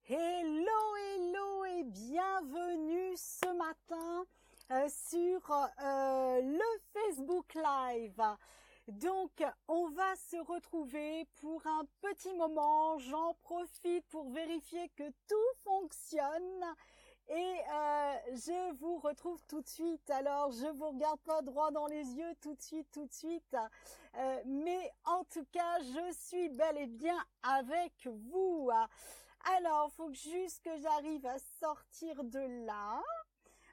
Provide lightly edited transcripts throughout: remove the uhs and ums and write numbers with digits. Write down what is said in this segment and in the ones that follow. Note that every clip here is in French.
Hello, hello et bienvenue ce matin sur le Facebook Live. Donc, on va se retrouver pour un petit moment. J'en profite pour vérifier que tout fonctionne. Et je vous retrouve tout de suite. Alors, je vous regarde pas droit dans les yeux tout de suite. Mais en tout cas, je suis bel et bien avec vous. Alors, faut juste que j'arrive à sortir de là.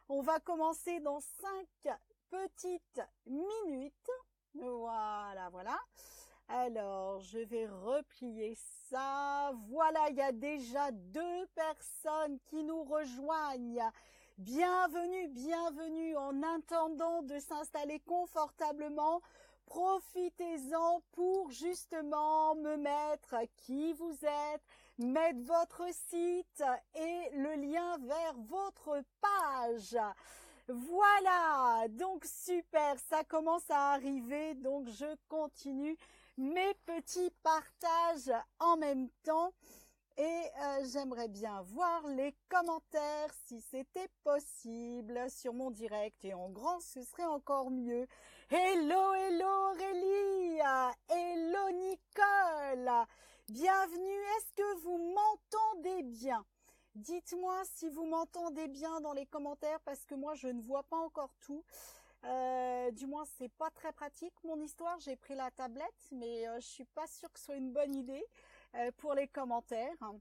On va commencer dans 5 petites minutes. Voilà. Alors, je vais replier ça. Voilà, il y a déjà 2 personnes qui nous rejoignent. Bienvenue. En attendant de s'installer confortablement, profitez-en pour justement me mettre qui vous êtes, mettre votre site et le lien vers votre page. Voilà, donc super, ça commence à arriver, donc je continue mes petits partages en même temps et j'aimerais bien voir les commentaires si c'était possible sur mon direct et en grand ce serait encore mieux. Hello Aurélie, hello Nicole, bienvenue, est-ce que vous m'entendez bien? Dites-moi si vous m'entendez bien dans les commentaires parce que moi je ne vois pas encore tout. Du moins c'est pas très pratique mon histoire, j'ai pris la tablette mais je suis pas sûre que ce soit une bonne idée pour les commentaires.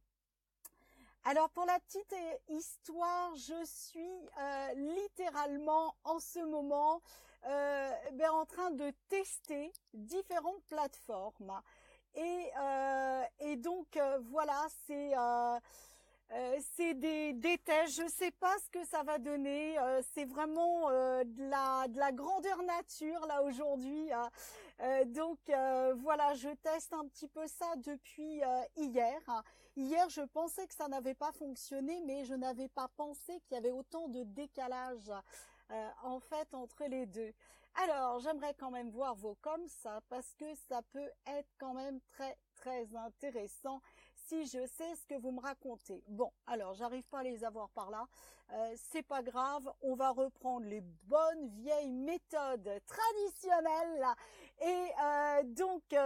Alors pour la petite histoire, je suis littéralement en ce moment en train de tester différentes plateformes et donc voilà, c'est des tests, je sais pas ce que ça va donner, c'est vraiment de la grandeur nature là aujourd'hui. Donc voilà, je teste un petit peu ça depuis hier. Hier, je pensais que ça n'avait pas fonctionné, mais je n'avais pas pensé qu'il y avait autant de décalage en fait entre les deux. Alors, j'aimerais quand même voir vos comme ça parce que ça peut être quand même très intéressant si je sais ce que vous me racontez. Bon, alors j'arrive pas à les avoir par là, c'est pas grave, on va reprendre les bonnes vieilles méthodes traditionnelles et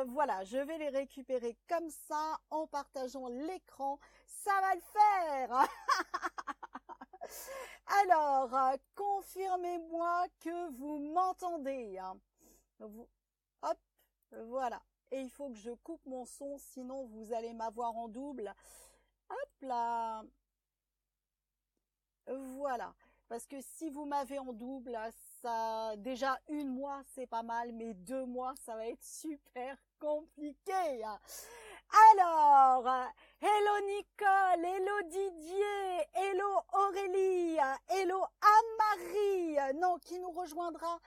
voilà, je vais les récupérer comme ça en partageant l'écran, ça va le faire. Alors, confirmez-moi que vous m'entendez. Hop, voilà. Et il faut que je coupe mon son, sinon vous allez m'avoir en double. Hop là. Voilà. Parce que si vous m'avez en double, ça, déjà 1 mois, c'est pas mal, mais 2 mois, ça va être super compliqué. Alors, hello Nicole, hello Didier, hello Aurélie, hello Anne-Marie, non, qui nous rejoindra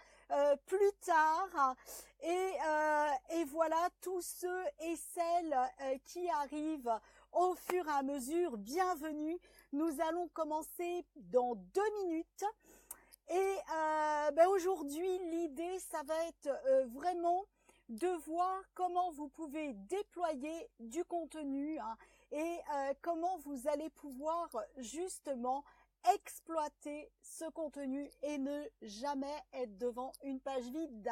plus tard. Et voilà, tous ceux et celles qui arrivent au fur et à mesure, bienvenue. Nous allons commencer dans 2 minutes. Et aujourd'hui, l'idée, ça va être vraiment de voir comment vous pouvez déployer du contenu et comment vous allez pouvoir justement exploiter ce contenu et ne jamais être devant une page vide.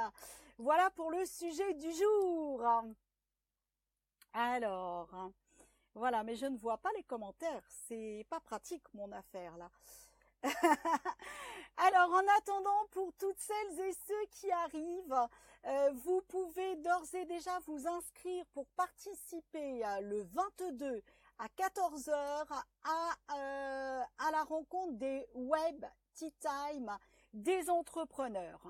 Voilà pour le sujet du jour. Alors, voilà, mais je ne vois pas les commentaires. C'est pas pratique mon affaire là. Alors, en attendant, pour toutes celles et ceux qui arrivent, vous pouvez d'ores et déjà vous inscrire pour participer le 22 à 14 heures à la rencontre des Web Tea Time des entrepreneurs.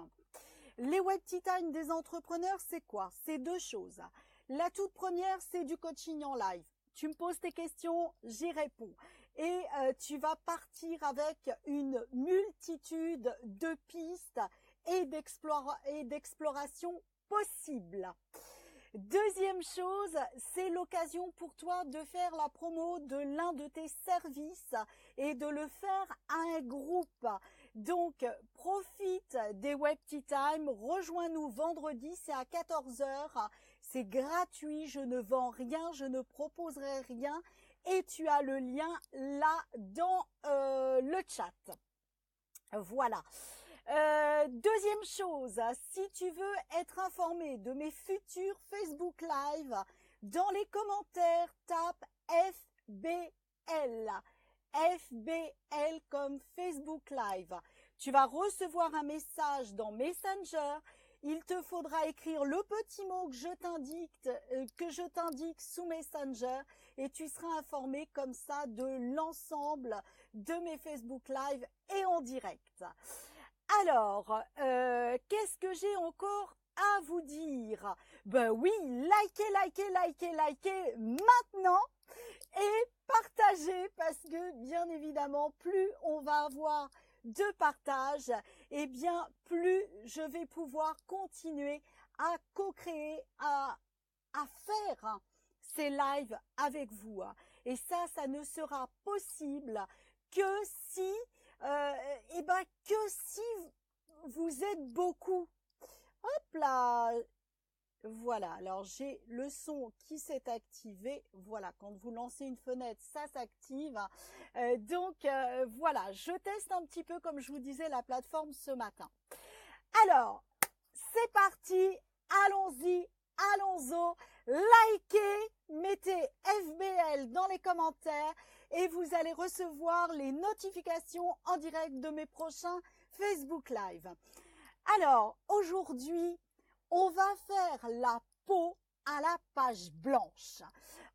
Les Web Tea Time des entrepreneurs, c'est quoi? C'est 2 choses. La toute première, c'est du coaching en live. Tu me poses tes questions, j'y réponds. Et tu vas partir avec une multitude de pistes et d'exploration possibles. Deuxième chose, c'est l'occasion pour toi de faire la promo de l'un de tes services et de le faire à un groupe. Donc, profite des Web Tea Time, rejoins-nous vendredi, c'est à 14 heures. C'est gratuit, je ne vends rien, je ne proposerai rien et tu as le lien là dans le chat. Voilà. Deuxième chose, si tu veux être informé de mes futurs Facebook Live, dans les commentaires, tape FBL. FBL comme Facebook Live. Tu vas recevoir un message dans Messenger. Il te faudra écrire le petit mot que je t'indique sous Messenger et tu seras informé comme ça de l'ensemble de mes Facebook Live et en direct. Alors, qu'est-ce que j'ai encore à vous dire? Ben oui, likez maintenant et partagez parce que bien évidemment, plus on va avoir de partage, et bien plus je vais pouvoir continuer à co-créer, à faire ces lives avec vous. Et ça ne sera possible que si vous êtes beaucoup. Hop là, voilà, alors j'ai le son qui s'est activé. Voilà, quand vous lancez une fenêtre, ça s'active. Voilà, je teste un petit peu, comme je vous disais, la plateforme ce matin. Alors, c'est parti, allons-y, allons-y. Likez, mettez FBL dans les commentaires et vous allez recevoir les notifications en direct de mes prochains Facebook Live. Alors, aujourd'hui, on va faire la peau à la page blanche.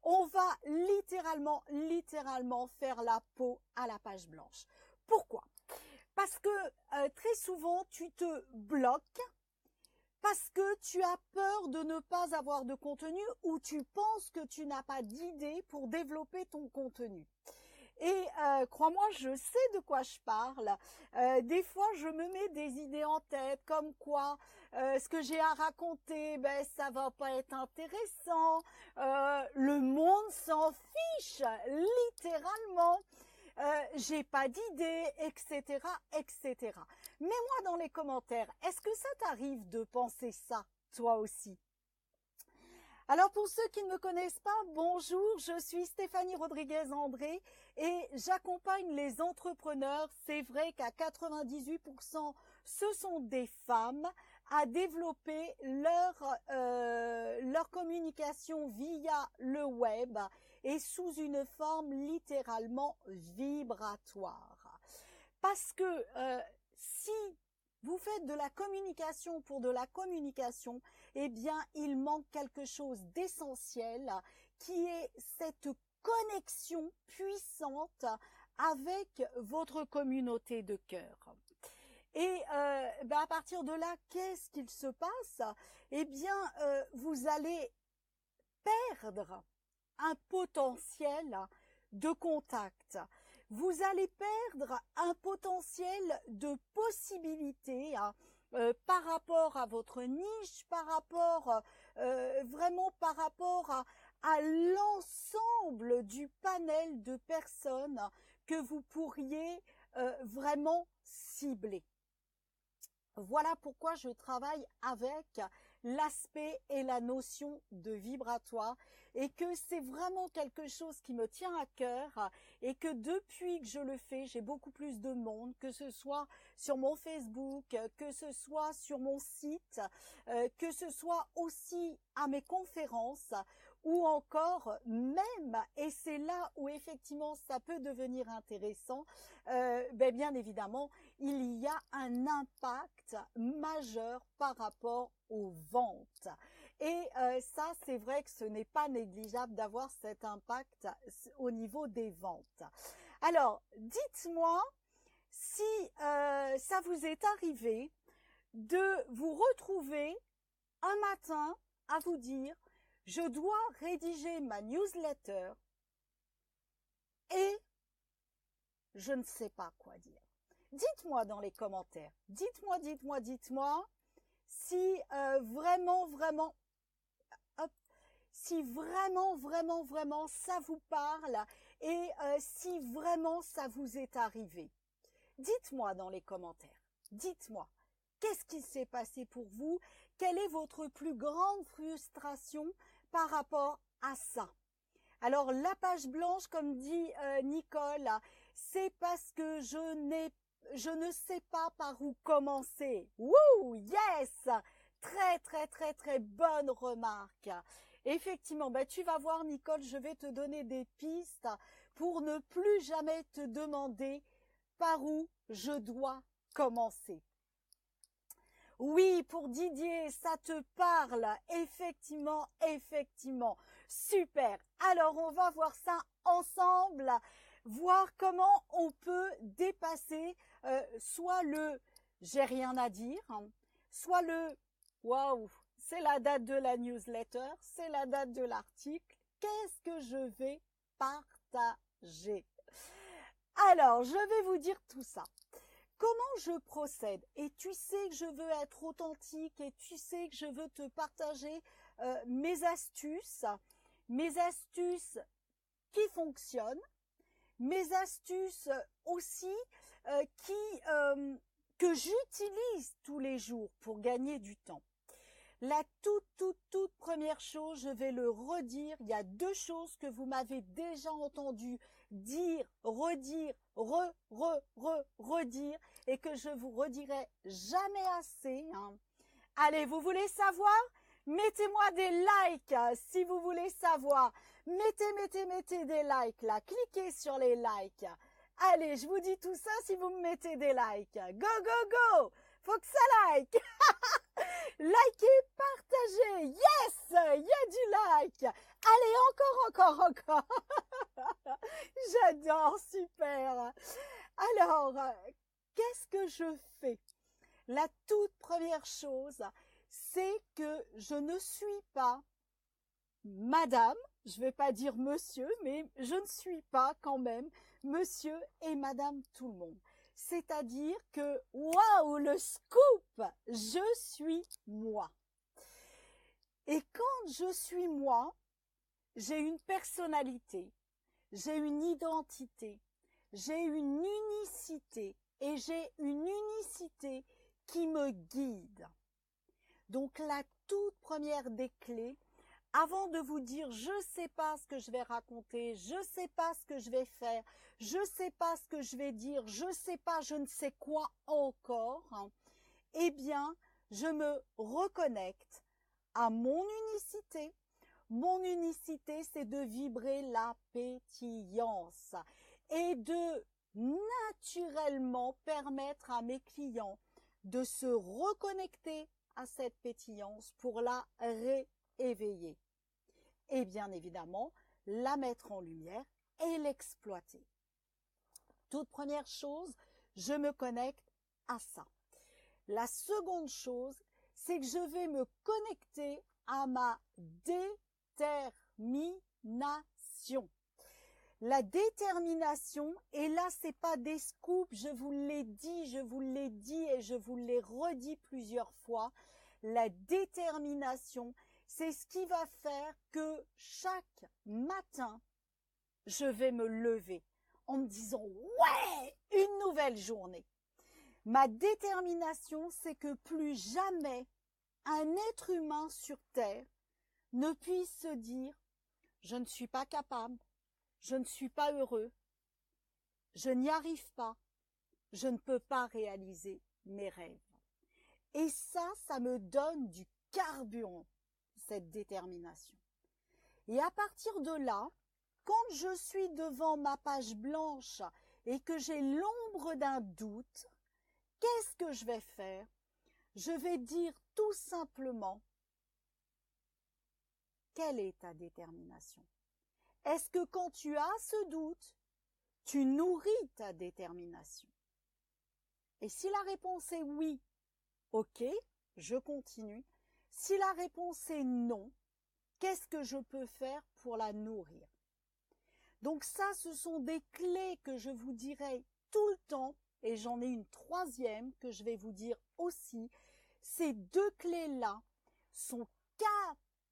On va littéralement faire la peau à la page blanche. Pourquoi? Parce que très souvent, tu te bloques parce que tu as peur de ne pas avoir de contenu ou tu penses que tu n'as pas d'idée pour développer ton contenu. Et crois-moi, je sais de quoi je parle. Des fois, je me mets des idées en tête, comme quoi ce que j'ai à raconter, ben ça va pas être intéressant. Le monde s'en fiche, littéralement. J'ai pas d'idée, etc., etc. Mets-moi dans les commentaires, est-ce que ça t'arrive de penser ça, toi aussi? Alors pour ceux qui ne me connaissent pas, bonjour, je suis Stéphanie Rodriguez-André et j'accompagne les entrepreneurs, c'est vrai qu'à 98% ce sont des femmes, à développer leur communication via le web et sous une forme littéralement vibratoire. Parce que si vous faites de la communication pour de la communication, eh bien, il manque quelque chose d'essentiel qui est cette connexion puissante avec votre communauté de cœur. Et à partir de là, qu'est-ce qu'il se passe? Eh bien, vous allez perdre un potentiel de contact. Vous allez perdre un potentiel de possibilités par rapport à votre niche, par rapport vraiment par rapport à l'ensemble du panel de personnes que vous pourriez vraiment cibler. Voilà pourquoi je travaille avec l'aspect et la notion de vibratoire et que c'est vraiment quelque chose qui me tient à cœur et que depuis que je le fais, j'ai beaucoup plus de monde, que ce soit sur mon Facebook, que ce soit sur mon site, que ce soit aussi à mes conférences ou encore même, et c'est là où effectivement ça peut devenir intéressant, bien évidemment, il y a un impact majeur par rapport aux ventes. Et ça, c'est vrai que ce n'est pas négligeable d'avoir cet impact au niveau des ventes. Alors, dites-moi si ça vous est arrivé de vous retrouver un matin à vous dire « Je dois rédiger ma newsletter et je ne sais pas quoi dire ». Dites-moi dans les commentaires, dites-moi si vraiment ça vous parle et si vraiment ça vous est arrivé. Dites-moi dans les commentaires, dites-moi, qu'est-ce qui s'est passé pour vous? Quelle est votre plus grande frustration par rapport à ça? Alors, la page blanche, comme dit Nicole, c'est parce que je ne sais pas par où commencer. Wouh, yes! Très, très, très, très bonne remarque. Effectivement, ben, tu vas voir, Nicole, je vais te donner des pistes pour ne plus jamais te demander par où je dois commencer. Oui, pour Didier, ça te parle. Effectivement, effectivement. Super. Alors, on va voir ça ensemble, voir comment on peut dépasser soit le j'ai rien à dire, hein, soit le waouh, c'est la date de la newsletter, c'est la date de l'article. Qu'est-ce que je vais partager? Alors, je vais vous dire tout ça. Comment je procède? Et tu sais que je veux être authentique et tu sais que je veux te partager mes astuces qui fonctionnent, mes astuces aussi que j'utilise tous les jours pour gagner du temps. La toute première chose, je vais le redire, il y a deux choses que vous m'avez déjà entendu dire, redire, redire, et que je vous redirai jamais assez. Hein. Allez, vous voulez savoir? Mettez-moi des likes si vous voulez savoir. Mettez des likes là, cliquez sur les likes. Allez, je vous dis tout ça si vous me mettez des likes. Go, go, go! Faut que ça like! Likez, partagez! Yes! Il y a du like! Allez, encore! J'adore, super! Alors, qu'est-ce que je fais? La toute première chose, c'est que je ne suis pas madame, je ne vais pas dire monsieur, mais je ne suis pas quand même monsieur et madame tout le monde. C'est-à-dire que, waouh, le scoop, je suis moi. Et quand je suis moi, j'ai une personnalité, j'ai une identité, j'ai une unicité et j'ai une unicité qui me guide. Donc la toute première des clés, avant de vous dire je sais pas ce que je vais raconter, je sais pas ce que je vais faire, je sais pas ce que je vais dire, je sais pas je ne sais quoi encore, hein, eh bien je me reconnecte à mon unicité. Mon unicité, c'est de vibrer la pétillance et de naturellement permettre à mes clients de se reconnecter à cette pétillance pour la rééveiller. Et bien évidemment, la mettre en lumière et l'exploiter. Toute première chose, je me connecte à ça. La seconde chose, c'est que je vais me connecter à ma détermination. La détermination, et là c'est pas des scoops, je vous l'ai dit et je vous l'ai redit plusieurs fois, la détermination, c'est ce qui va faire que chaque matin, je vais me lever en me disant « Ouais, une nouvelle journée ». Ma détermination, c'est que plus jamais un être humain sur Terre ne puisse se dire « Je ne suis pas capable, je ne suis pas heureux, je n'y arrive pas, je ne peux pas réaliser mes rêves ». Et ça me donne du carburant, cette détermination. Et à partir de là, quand je suis devant ma page blanche et que j'ai l'ombre d'un doute, qu'est-ce que je vais faire? Je vais dire tout simplement, quelle est ta détermination? Est-ce que quand tu as ce doute, tu nourris ta détermination? Et si la réponse est oui, ok, je continue. Si la réponse est non, qu'est-ce que je peux faire pour la nourrir? Donc ça, ce sont des clés que je vous dirai tout le temps, et j'en ai une troisième que je vais vous dire aussi. Ces deux clés-là sont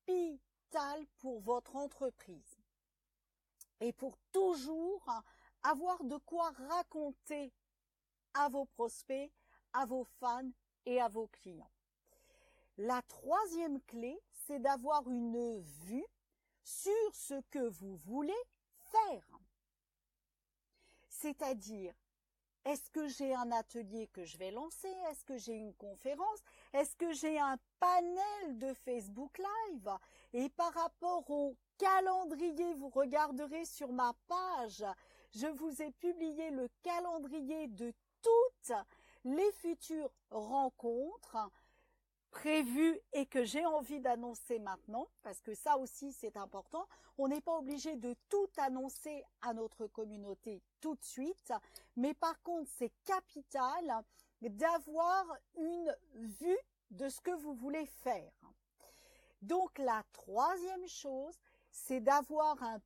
capitales pour votre entreprise et pour toujours avoir de quoi raconter à vos prospects, à vos fans et à vos clients. La troisième clé, c'est d'avoir une vue sur ce que vous voulez faire. C'est-à-dire, est-ce que j'ai un atelier que je vais lancer? Est-ce que j'ai une conférence? Est-ce que j'ai un panel de Facebook Live? Et par rapport au calendrier, vous regarderez sur ma page, je vous ai publié le calendrier de toutes les futures rencontres prévues et que j'ai envie d'annoncer maintenant, parce que ça aussi c'est important. On n'est pas obligé de tout annoncer à notre communauté tout de suite, mais par contre c'est capital d'avoir une vue de ce que vous voulez faire. Donc la troisième chose, c'est d'avoir un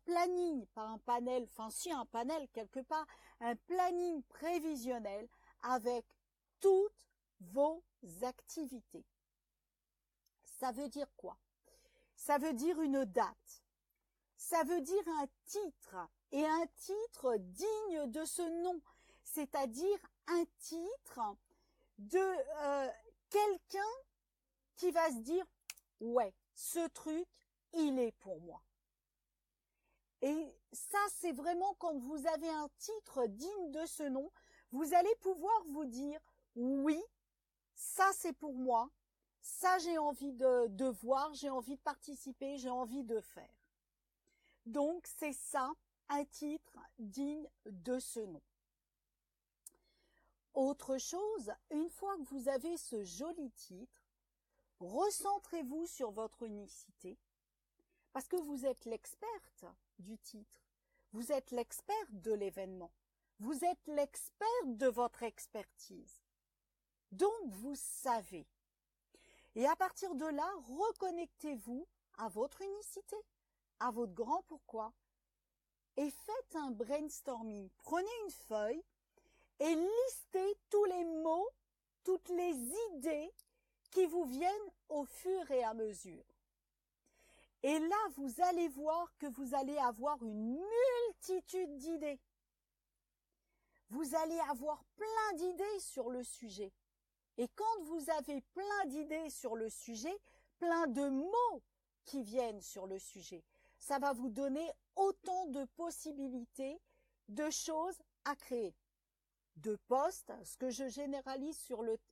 planning, pas un panel, enfin si un panel quelque part, un planning prévisionnel avec toutes vos activités. Ça veut dire quoi? Ça veut dire une date. Ça veut dire un titre, et un titre digne de ce nom, c'est-à-dire un titre de quelqu'un qui va se dire « ouais, ce truc, il est pour moi ». Et ça, c'est vraiment quand vous avez un titre digne de ce nom, vous allez pouvoir vous dire « oui, ça c'est pour moi, ça j'ai envie de voir, j'ai envie de participer, j'ai envie de faire ». Donc c'est ça, un titre digne de ce nom. Autre chose, une fois que vous avez ce joli titre, recentrez-vous sur votre unicité, parce que vous êtes l'experte du titre, vous êtes l'experte de l'événement, vous êtes l'experte de votre expertise. Donc vous savez. Et à partir de là, reconnectez-vous à votre unicité, à votre grand pourquoi, et faites un brainstorming. Prenez une feuille et listez tous les mots, toutes les idées qui vous viennent au fur et à mesure. Et là, vous allez voir que vous allez avoir une multitude d'idées. Vous allez avoir plein d'idées sur le sujet. Et quand vous avez plein d'idées sur le sujet, plein de mots qui viennent sur le sujet, ça va vous donner autant de possibilités, de choses à créer. De posts, ce que je généralise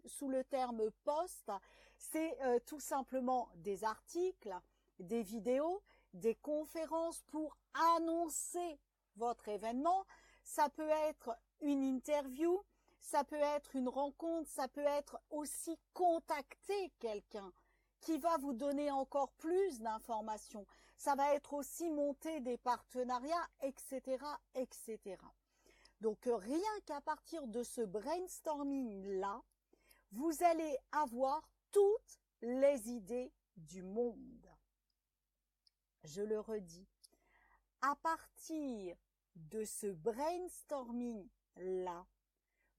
sous le terme post, c'est tout simplement des articles, des vidéos, des conférences pour annoncer votre événement. Ça peut être une interview, ça peut être une rencontre, ça peut être aussi contacter quelqu'un qui va vous donner encore plus d'informations. Ça va être aussi monter des partenariats, etc., etc. Donc rien qu'à partir de ce brainstorming-là, vous allez avoir toutes les idées du monde. Je le redis, à partir de ce brainstorming-là,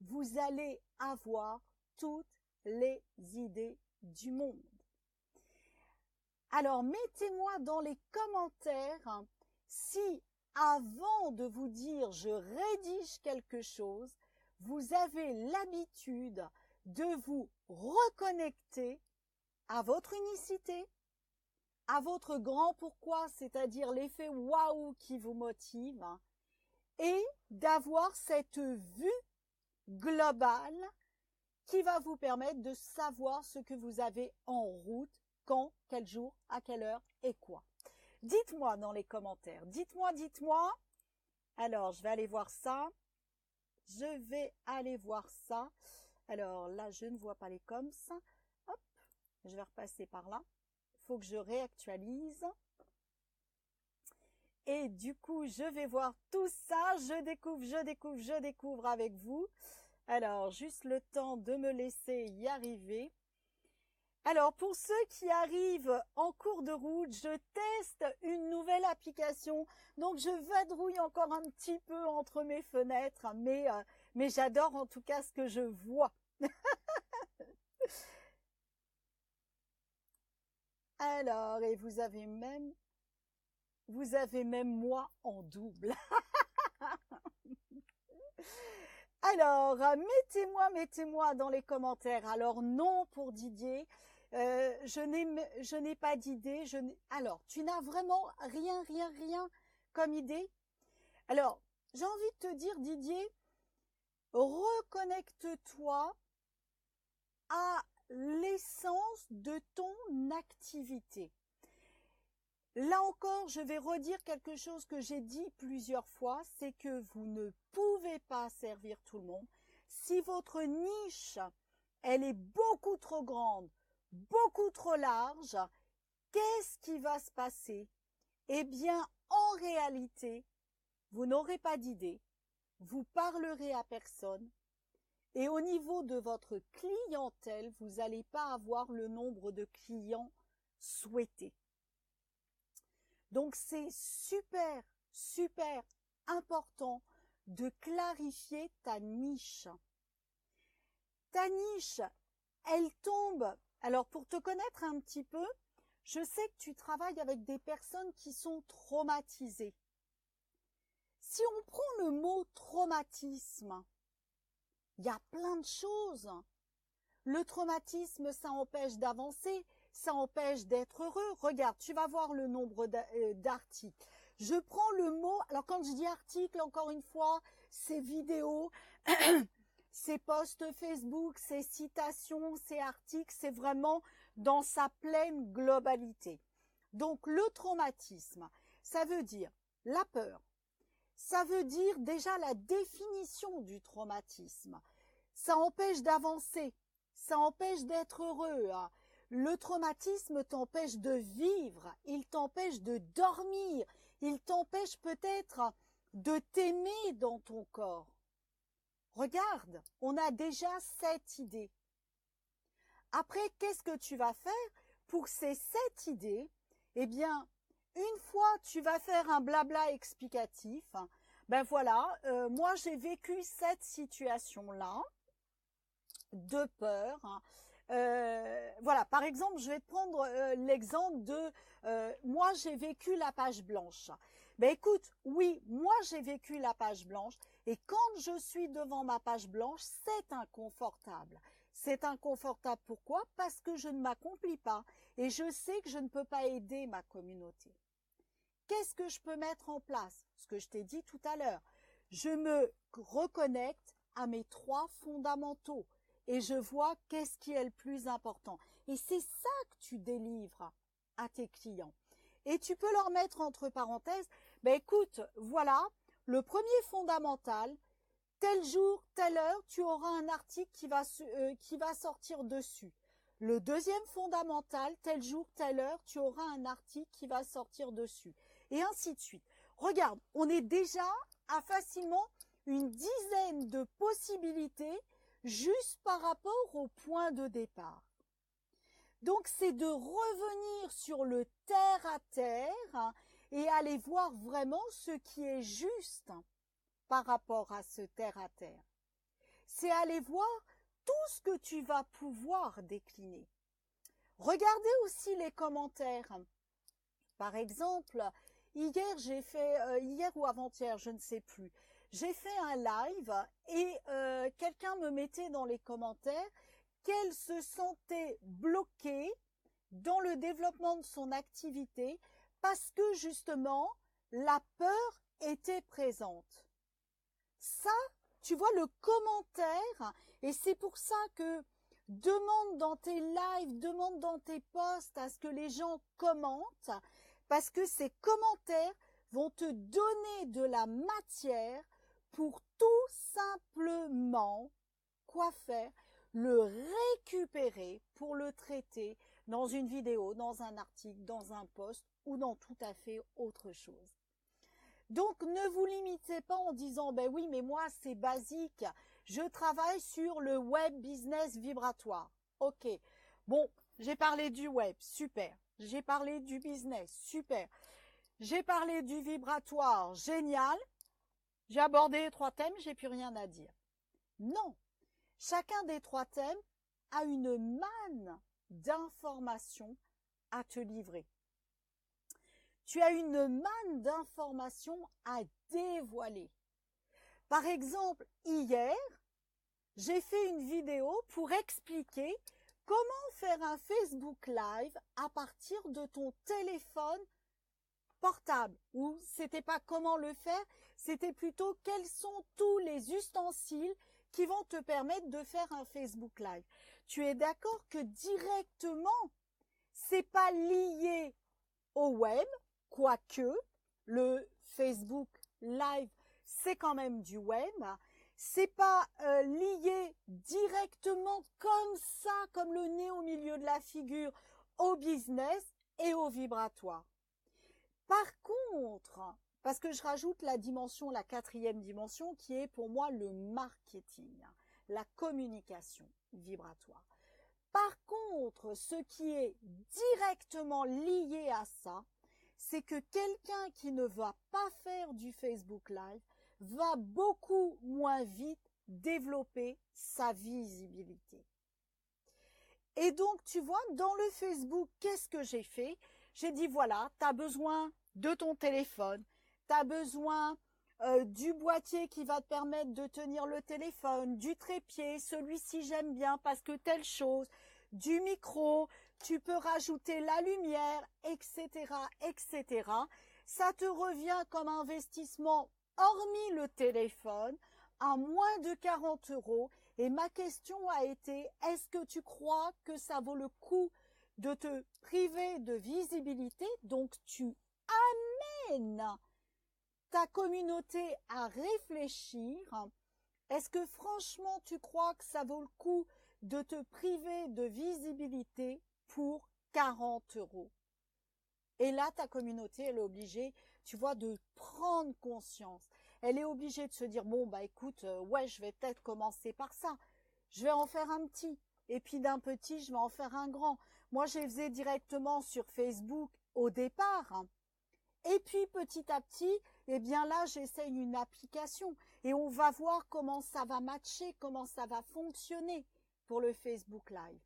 vous allez avoir toutes les idées du monde. Alors, mettez-moi dans les commentaires si, avant de vous dire « je rédige quelque chose », vous avez l'habitude de vous reconnecter à votre unicité, à votre grand pourquoi, c'est-à-dire l'effet waouh qui vous motive, et d'avoir cette vue globale qui va vous permettre de savoir ce que vous avez en route, quand, quel jour, à quelle heure et quoi. Dites-moi dans les commentaires, dites-moi. Alors, je vais aller voir ça. Alors là, je ne vois pas les coms. Hop, je vais repasser par là. Il faut que je réactualise. Et du coup, je vais voir tout ça. Je découvre avec vous. Alors, juste le temps de me laisser y arriver. Alors, pour ceux qui arrivent en cours de route, je teste une nouvelle application. Donc, je vadrouille encore un petit peu entre mes fenêtres, mais j'adore en tout cas ce que je vois. Alors, et vous avez même moi en double. Alors, mettez-moi dans les commentaires. Alors, non pour Didier. je n'ai pas d'idée. Alors, tu n'as vraiment rien comme idée? Alors, j'ai envie de te dire, Didier, reconnecte-toi à l'essence de ton activité. Là encore, je vais redire quelque chose que j'ai dit plusieurs fois, c'est que vous ne pouvez pas servir tout le monde. Si votre niche, elle est beaucoup trop grande, beaucoup trop large, qu'est-ce qui va se passer? Eh bien, en réalité, vous n'aurez pas d'idée, vous parlerez à personne, et au niveau de votre clientèle, vous n'allez pas avoir le nombre de clients souhaités. Donc, c'est super important de clarifier ta niche. Ta niche, elle tombe. Alors, pour te connaître un petit peu, je sais que tu travailles avec des personnes qui sont traumatisées. Si on prend le mot traumatisme, il y a plein de choses. Le traumatisme, ça empêche d'avancer, ça empêche d'être heureux. Regarde, tu vas voir le nombre d'articles. Je prends le mot, alors quand je dis article, encore une fois, c'est vidéo, c'est posts Facebook, c'est citations, c'est articles, c'est vraiment dans sa pleine globalité. Donc le traumatisme, ça veut dire la peur. Ça veut dire déjà la définition du traumatisme. Ça empêche d'avancer, ça empêche d'être heureux. Le traumatisme t'empêche de vivre, il t'empêche de dormir, il t'empêche peut-être de t'aimer dans ton corps. Regarde, on a déjà cette idée. Après, qu'est-ce que tu vas faire pour ces 7 idées? Eh bien, une fois tu vas faire un blabla explicatif, ben voilà, moi j'ai vécu cette situation-là de peur. Voilà, par exemple, je vais te prendre l'exemple de moi j'ai vécu la page blanche. Ben écoute, oui, moi j'ai vécu la page blanche et quand je suis devant ma page blanche, c'est inconfortable. C'est inconfortable pourquoi? Parce que je ne m'accomplis pas et je sais que je ne peux pas aider ma communauté. Qu'est-ce que je peux mettre en place? Ce que je t'ai dit tout à l'heure. Je me reconnecte à mes 3 fondamentaux et je vois qu'est-ce qui est le plus important. Et c'est ça que tu délivres à tes clients. Et tu peux leur mettre entre parenthèses, ben écoute, voilà, le premier fondamental, tel jour, telle heure, tu auras un article qui va sortir dessus. Le deuxième fondamental, tel jour, telle heure, tu auras un article qui va sortir dessus. Et ainsi de suite. Regarde, on est déjà à facilement une dizaine de possibilités juste par rapport au point de départ. Donc, c'est de revenir sur le terre-à-terre et aller voir vraiment ce qui est juste par rapport à ce terre-à-terre. C'est aller voir tout ce que tu vas pouvoir décliner. Regardez aussi les commentaires. Par exemple, hier ou avant-hier, je ne sais plus, j'ai fait un live et quelqu'un me mettait dans les commentaires qu'elle se sentait bloquée dans le développement de son activité parce que justement, la peur était présente. Ça, tu vois le commentaire, et c'est pour ça que demande dans tes lives, demande dans tes posts à ce que les gens commentent, parce que ces commentaires vont te donner de la matière pour tout simplement, quoi faire? Le récupérer pour le traiter dans une vidéo, dans un article, dans un post ou dans tout à fait autre chose. Donc, ne vous limitez pas en disant, ben oui, mais moi, c'est basique. Je travaille sur le web business vibratoire. Ok. Bon, j'ai parlé du web, super. J'ai parlé du business, super. J'ai parlé du vibratoire, génial. J'ai abordé les 3 thèmes, j'ai plus rien à dire. Non. Chacun des 3 thèmes a une manne d'informations à te livrer. Tu as une manne d'informations à dévoiler. Par exemple, hier, j'ai fait une vidéo pour expliquer comment faire un Facebook Live à partir de ton téléphone portable? Ou c'était pas comment le faire, c'était plutôt quels sont tous les ustensiles qui vont te permettre de faire un Facebook Live. Tu es d'accord que directement, c'est pas lié au web, quoique le Facebook Live, c'est quand même du web. C'est pas lié directement comme ça, comme le nez au milieu de la figure, au business et au vibratoire. Par contre, parce que je rajoute la dimension, la quatrième dimension, qui est pour moi le marketing, la communication vibratoire. Par contre, ce qui est directement lié à ça, c'est que quelqu'un qui ne va pas faire du Facebook Live va beaucoup moins vite développer sa visibilité. Et donc, tu vois, dans le Facebook, qu'est-ce que j'ai fait? J'ai dit, voilà, tu as besoin de ton téléphone, tu as besoin du boîtier qui va te permettre de tenir le téléphone, du trépied, celui-ci j'aime bien parce que telle chose, du micro, tu peux rajouter la lumière, etc., etc. Ça te revient comme investissement, hormis le téléphone, à moins de 40 €. Et ma question a été, est-ce que tu crois que ça vaut le coup de te priver de visibilité? Donc, tu amènes ta communauté à réfléchir. Est-ce que franchement, tu crois que ça vaut le coup de te priver de visibilité pour 40 €? Et là, ta communauté, elle est obligée, tu vois, de prendre conscience. Elle est obligée de se dire, bon, bah écoute, ouais, je vais peut-être commencer par ça. Je vais en faire un petit. Et puis d'un petit, je vais en faire un grand. Moi, je les faisais directement sur Facebook au départ. Et puis petit à petit, eh bien là, j'essaye une application et on va voir comment ça va matcher, comment ça va fonctionner pour le Facebook Live.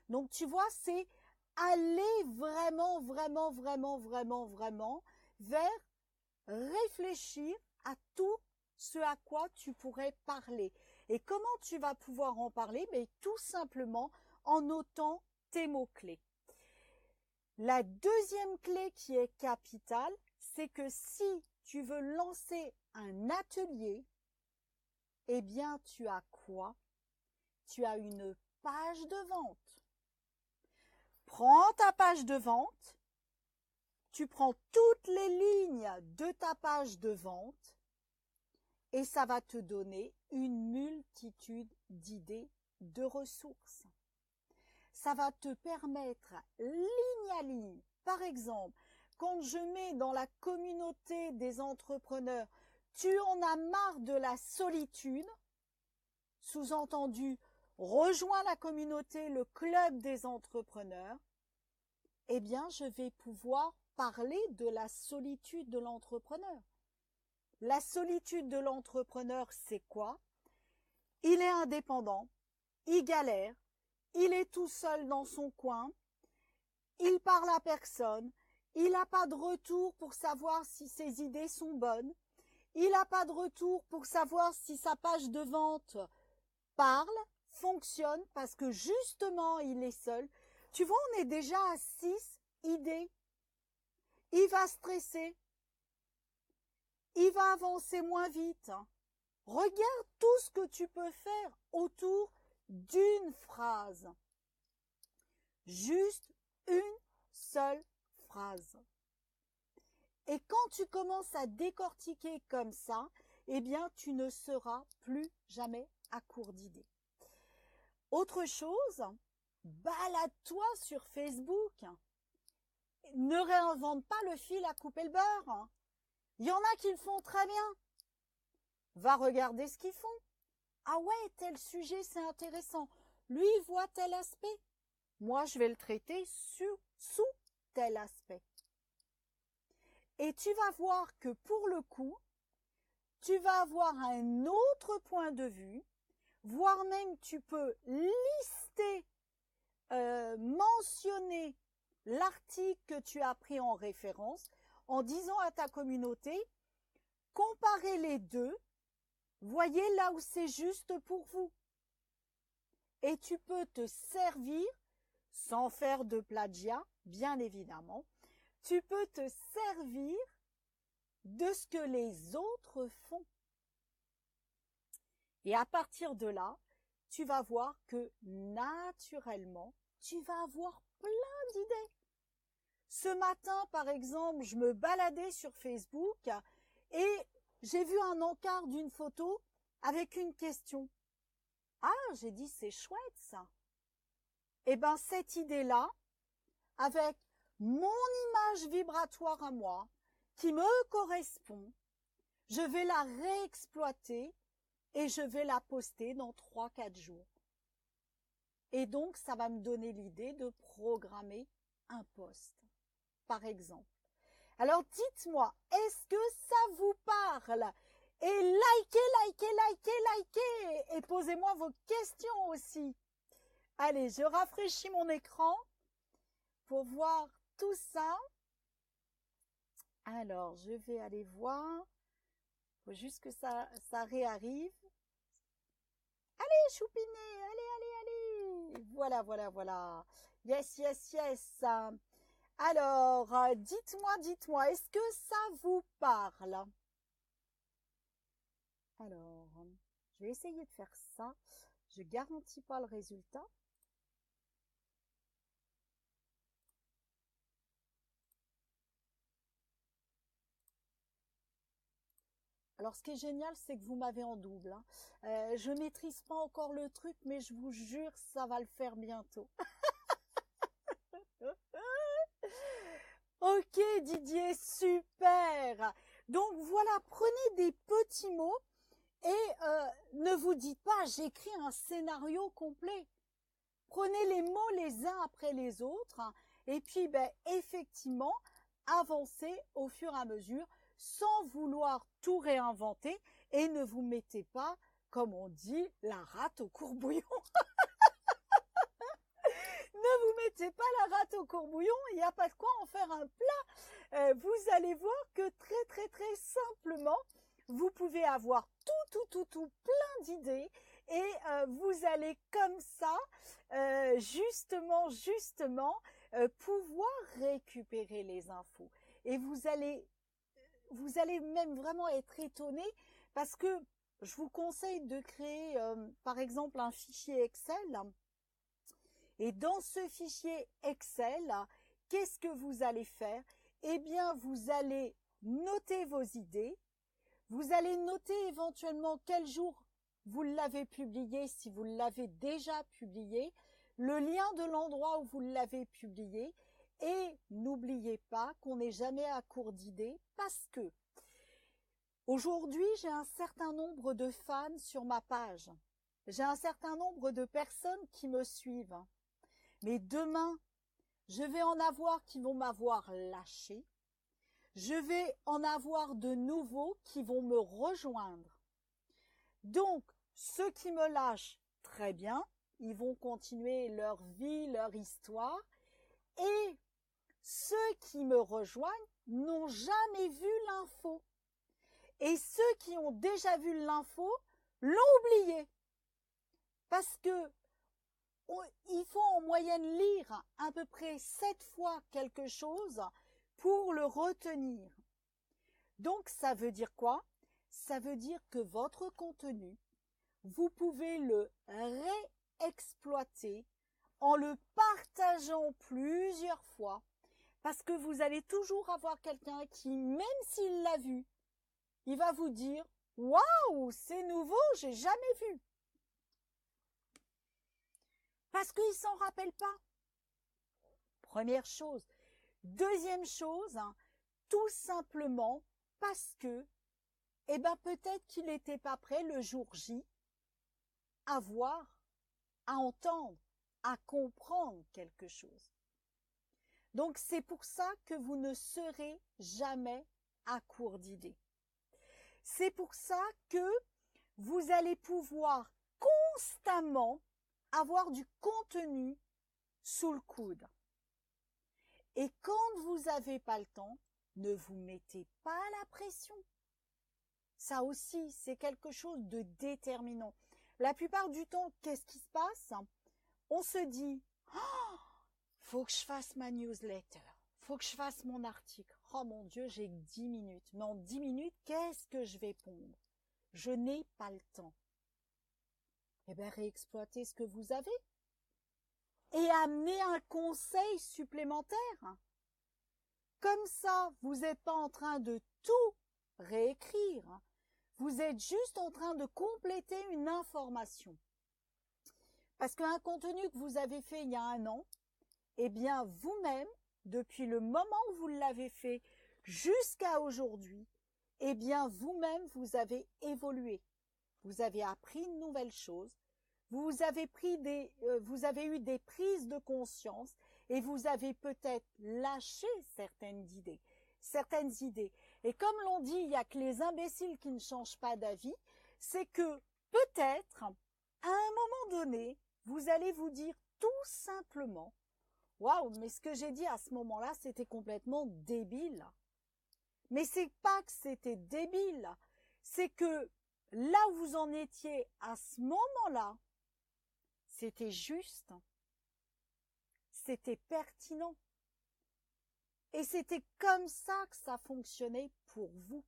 Donc tu vois, c'est aller vraiment, vraiment, vraiment, vraiment, vraiment vers réfléchir à tout ce à quoi tu pourrais parler. Et comment tu vas pouvoir en parler? Mais tout simplement en notant tes mots-clés. La deuxième clé qui est capitale, c'est que si tu veux lancer un atelier, eh bien tu as quoi? Tu as une page de vente. Prends ta page de vente, tu prends toutes les lignes de ta page de vente et ça va te donner une multitude d'idées, de ressources. Ça va te permettre, ligne à ligne, par exemple, quand je mets dans la communauté des entrepreneurs, tu en as marre de la solitude, sous-entendu, rejoins la communauté, le club des entrepreneurs, eh bien, je vais pouvoir parler de la solitude de l'entrepreneur. La solitude de l'entrepreneur, c'est quoi? Il est indépendant, il galère, il est tout seul dans son coin, il parle à personne, il n'a pas de retour pour savoir si ses idées sont bonnes, il n'a pas de retour pour savoir si sa page de vente parle, fonctionne, parce que justement, il est seul. Tu vois, on est déjà à 6 idées. Il va stresser, il va avancer moins vite. Regarde tout ce que tu peux faire autour d'une phrase. Juste une seule phrase. Et quand tu commences à décortiquer comme ça, eh bien, tu ne seras plus jamais à court d'idées. Autre chose, balade-toi sur Facebook. Ne réinvente pas le fil à couper le beurre. Il y en a qui le font très bien. Va regarder ce qu'ils font. Ah ouais, tel sujet, c'est intéressant. Lui, il voit tel aspect. Moi, je vais le traiter sous tel aspect. Et tu vas voir que pour le coup, tu vas avoir un autre point de vue, voire même tu peux lister, mentionner l'article que tu as pris en référence en disant à ta communauté, comparez les deux, voyez là où c'est juste pour vous. et tu peux te servir, sans faire de plagiat, bien évidemment, tu peux te servir de ce que les autres font. Et à partir de là, tu vas voir que naturellement, tu vas avoir plein d'idées. Ce matin, par exemple, je me baladais sur Facebook et j'ai vu un encart d'une photo avec une question. Ah, j'ai dit, c'est chouette ça. Eh bien, cette idée-là, avec mon image vibratoire à moi, qui me correspond, je vais la réexploiter et je vais la poster dans 3-4 jours. Et donc, ça va me donner l'idée de programmer un post, par exemple. Alors, dites-moi, est-ce que ça vous parle? Et likez, et posez-moi vos questions aussi. Allez, je rafraîchis mon écran pour voir tout ça. Alors, je vais aller voir. Il faut juste que ça réarrive. Allez, choupinet, allez. Voilà. Yes. Alors, dites-moi, est-ce que ça vous parle? Alors, je vais essayer de faire ça. Je garantis pas le résultat. Alors, ce qui est génial, c'est que vous m'avez en double. Hein. Je maîtrise pas encore le truc, mais je vous jure, ça va le faire bientôt. Ok, Didier, super. Donc, voilà, prenez des petits mots et ne vous dites pas, j'écris un scénario complet. Prenez les mots les uns après les autres hein, et puis, effectivement, avancez au fur et à mesure sans vouloir tout réinventer et ne vous mettez pas, comme on dit, la rate au courbouillon. Ne vous mettez pas la rate au courbouillon, il n'y a pas de quoi en faire un plat. Vous allez voir que très simplement, vous pouvez avoir tout plein d'idées et vous allez comme ça, justement, pouvoir récupérer les infos. Et vous allez même vraiment être étonné parce que je vous conseille de créer, par exemple, un fichier Excel. Et dans ce fichier Excel, qu'est-ce que vous allez faire? Eh bien, vous allez noter vos idées. Vous allez noter éventuellement quel jour vous l'avez publié, si vous l'avez déjà publié, le lien de l'endroit où vous l'avez publié. Et n'oubliez pas qu'on n'est jamais à court d'idées parce que aujourd'hui, j'ai un certain nombre de fans sur ma page. J'ai un certain nombre de personnes qui me suivent. Mais demain, je vais en avoir qui vont m'avoir lâché. Je vais en avoir de nouveaux qui vont me rejoindre. Donc, ceux qui me lâchent, très bien, ils vont continuer leur vie, leur histoire. Et ceux qui me rejoignent n'ont jamais vu l'info. Et ceux qui ont déjà vu l'info l'ont oublié. Parce que il faut en moyenne lire à peu près 7 fois quelque chose pour le retenir. Donc, ça veut dire quoi? Ça veut dire que votre contenu, vous pouvez le réexploiter en le partageant plusieurs fois parce que vous allez toujours avoir quelqu'un qui, même s'il l'a vu, il va vous dire « Waouh, c'est nouveau, j'ai jamais vu !» Parce qu'il ne s'en rappelle pas. Première chose. Deuxième chose, hein, tout simplement parce que, peut-être qu'il n'était pas prêt le jour J à voir, à entendre, à comprendre quelque chose. Donc, c'est pour ça que vous ne serez jamais à court d'idées. C'est pour ça que vous allez pouvoir constamment avoir du contenu sous le coude. Et quand vous n'avez pas le temps, ne vous mettez pas la pression. Ça aussi, c'est quelque chose de déterminant. La plupart du temps, qu'est-ce qui se passe? On se dit, oh, faut que je fasse ma newsletter, faut que je fasse mon article. Oh mon Dieu, j'ai 10 minutes. Mais en 10 minutes, qu'est-ce que je vais pondre? Je n'ai pas le temps. Eh bien, réexploitez ce que vous avez et amenez un conseil supplémentaire. Comme ça, vous n'êtes pas en train de tout réécrire. Vous êtes juste en train de compléter une information. Parce qu'un contenu que vous avez fait il y a 1 an, eh bien, vous-même, depuis le moment où vous l'avez fait jusqu'à aujourd'hui, eh bien, vous-même, vous avez évolué. Vous avez appris de nouvelles choses. Vous avez eu des prises de conscience et vous avez peut-être lâché certaines idées. Et comme l'on dit, il n'y a que les imbéciles qui ne changent pas d'avis, c'est que peut-être, à un moment donné, vous allez vous dire tout simplement, waouh, mais ce que j'ai dit à ce moment-là, c'était complètement débile. Mais c'est pas que c'était débile, c'est que là où vous en étiez à ce moment-là, c'était juste, c'était pertinent. Et c'était comme ça que ça fonctionnait pour vous.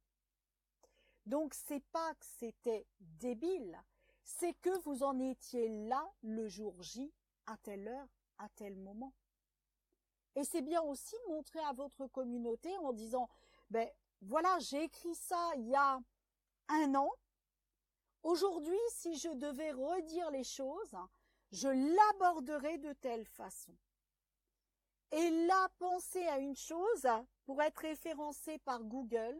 Donc c'est pas que c'était débile, c'est que vous en étiez là le jour J, à telle heure, à tel moment. Et c'est bien aussi montrer à votre communauté en disant, ben voilà, j'ai écrit ça il y a 1 an. Aujourd'hui, si je devais redire les choses, je l'aborderais de telle façon. Et là, pensez à une chose, pour être référencé par Google,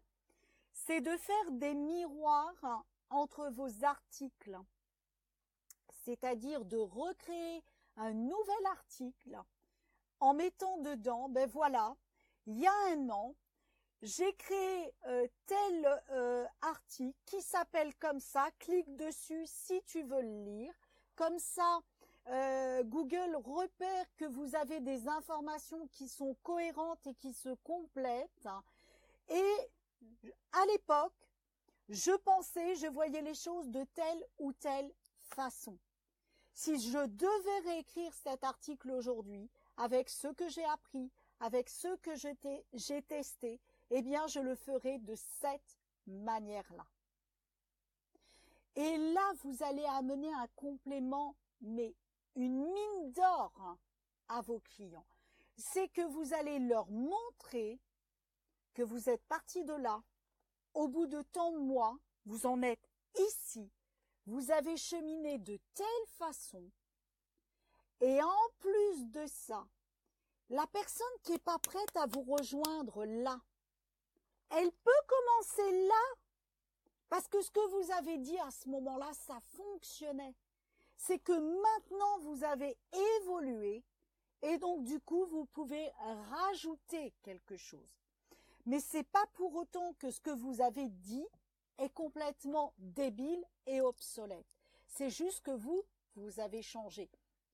c'est de faire des miroirs entre vos articles. C'est-à-dire de recréer un nouvel article en mettant dedans, ben voilà, il y a 1 an, j'ai créé tel article qui s'appelle comme ça, clique dessus si tu veux le lire. Comme ça, Google repère que vous avez des informations qui sont cohérentes et qui se complètent. Et à l'époque, je voyais les choses de telle ou telle façon. Si je devais réécrire cet article aujourd'hui, avec ce que j'ai appris, avec ce que j'ai testé, eh bien, je le ferai de cette manière-là. Et là, vous allez amener un complément, mais une mine d'or à vos clients. C'est que vous allez leur montrer que vous êtes parti de là. Au bout de tant de mois, vous en êtes ici. Vous avez cheminé de telle façon. Et en plus de ça, la personne qui n'est pas prête à vous rejoindre là, elle peut commencer là, parce que ce que vous avez dit à ce moment-là, ça fonctionnait. C'est que maintenant, vous avez évolué, et donc du coup, vous pouvez rajouter quelque chose. Mais c'est pas pour autant que ce que vous avez dit est complètement débile et obsolète. C'est juste que vous avez changé.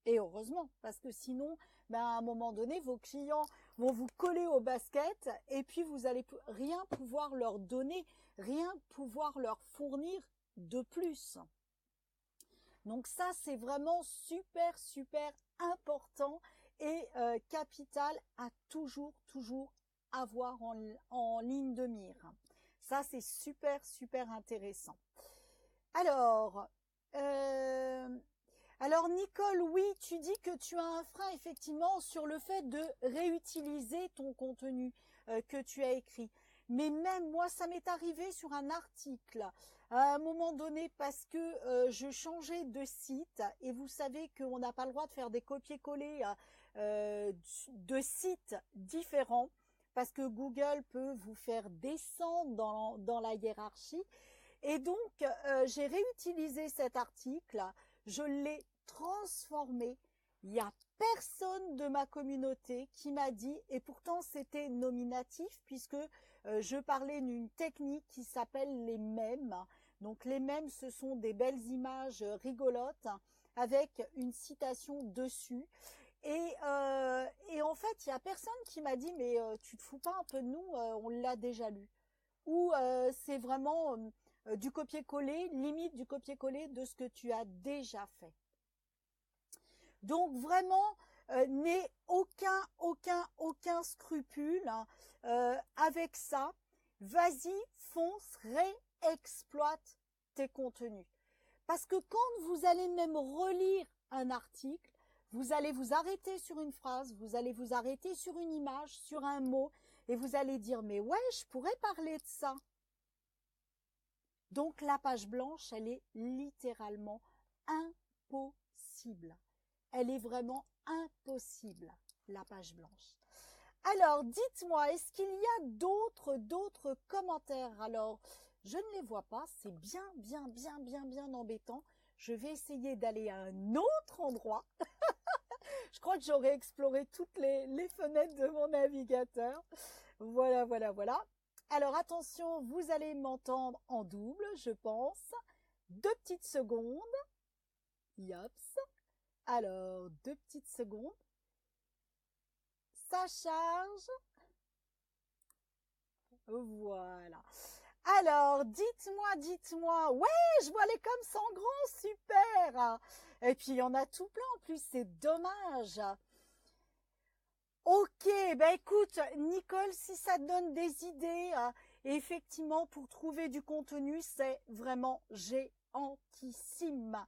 Et heureusement, parce que sinon, ben, à un moment donné, vos clients vont vous coller au basket et puis vous allez rien pouvoir leur donner, rien pouvoir leur fournir de plus. Donc ça, c'est vraiment super, super important et capital à toujours avoir en ligne de mire. Ça, c'est super, super intéressant. Alors, Nicole, oui, tu dis que tu as un frein effectivement sur le fait de réutiliser ton contenu que tu as écrit. Mais même moi, ça m'est arrivé sur un article à un moment donné parce que je changeais de site et vous savez qu'on n'a pas le droit de faire des copier-coller de sites différents parce que Google peut vous faire descendre dans la hiérarchie. Et donc, j'ai réutilisé cet article, je l'ai transformé. Il n'y a personne de ma communauté qui m'a dit, et pourtant c'était nominatif puisque je parlais d'une technique qui s'appelle les mèmes. Donc les mèmes, ce sont des belles images rigolotes avec une citation dessus. Et en fait, il n'y a personne qui m'a dit, mais tu te fous pas un peu de nous, on l'a déjà lu. Ou c'est vraiment du copier-coller, limite du copier-coller de ce que tu as déjà fait. Donc vraiment, n'aie aucun scrupule hein, avec ça. Vas-y, fonce, réexploite tes contenus. Parce que quand vous allez même relire un article, vous allez vous arrêter sur une phrase, vous allez vous arrêter sur une image, sur un mot, et vous allez dire, mais ouais, je pourrais parler de ça. Donc la page blanche, elle est littéralement impossible. Elle est vraiment impossible, la page blanche. Alors, dites-moi, est-ce qu'il y a d'autres commentaires? Alors, je ne les vois pas, c'est bien embêtant. Je vais essayer d'aller à un autre endroit. Je crois que j'aurais exploré toutes les fenêtres de mon navigateur. Voilà. Alors, attention, vous allez m'entendre en double, je pense. 2 petites secondes. Yops. Alors, 2 petites secondes. Ça charge. Voilà. Alors, dites-moi. Ouais, je vois les coms en grand, super. Et puis, il y en a tout plein en plus, c'est dommage. Ok, ben écoute, Nicole, si ça te donne des idées, effectivement, pour trouver du contenu, c'est vraiment géantissime.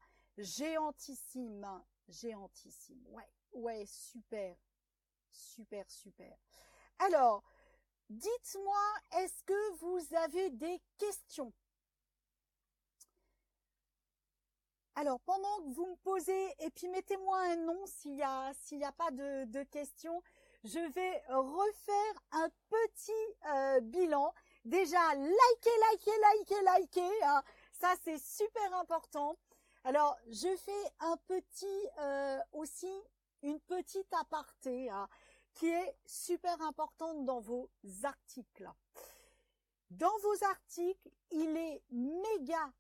Ouais, super. Alors, dites-moi, est-ce que vous avez des questions? Alors, pendant que vous me posez, et puis mettez-moi un nom s'il y a pas de questions, je vais refaire un petit bilan. Déjà, likez, hein. Ça, c'est super important. Alors, je fais un petit, aussi, une petite aparté, hein, qui est super importante dans vos articles. Dans vos articles, il est méga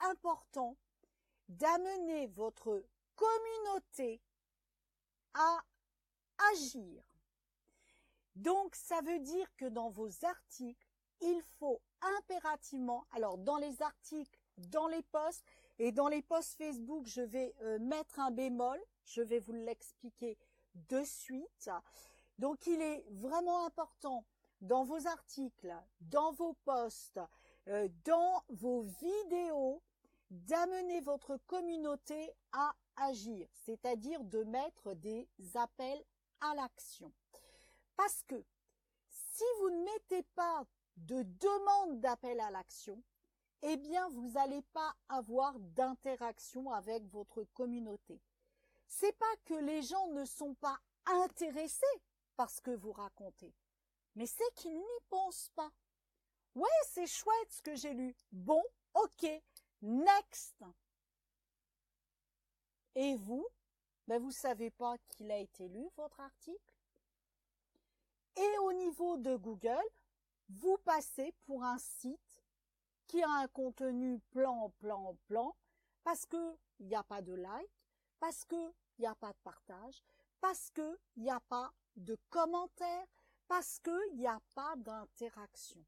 important d'amener votre communauté à agir. Donc, ça veut dire que dans vos articles, il faut impérativement, alors dans les articles, dans les posts et dans les posts Facebook, je vais mettre un bémol, je vais vous l'expliquer de suite. Donc, il est vraiment important dans vos articles, dans vos posts, dans vos vidéos, d'amener votre communauté à agir, c'est-à-dire de mettre des appels à l'action. Parce que si vous ne mettez pas de demande d'appel à l'action, eh bien, vous n'allez pas avoir d'interaction avec votre communauté. C'est pas que les gens ne sont pas intéressés par ce que vous racontez, mais c'est qu'ils n'y pensent pas. Ouais, c'est chouette ce que j'ai lu. Bon, ok, next. Et vous, ben vous savez pas qu'il a été lu, votre article. Et au niveau de Google, vous passez pour un site qui a un contenu plan, parce que il n'y a pas de like, parce que il n'y a pas de partage, parce que il n'y a pas de commentaires, parce que il n'y a pas d'interaction.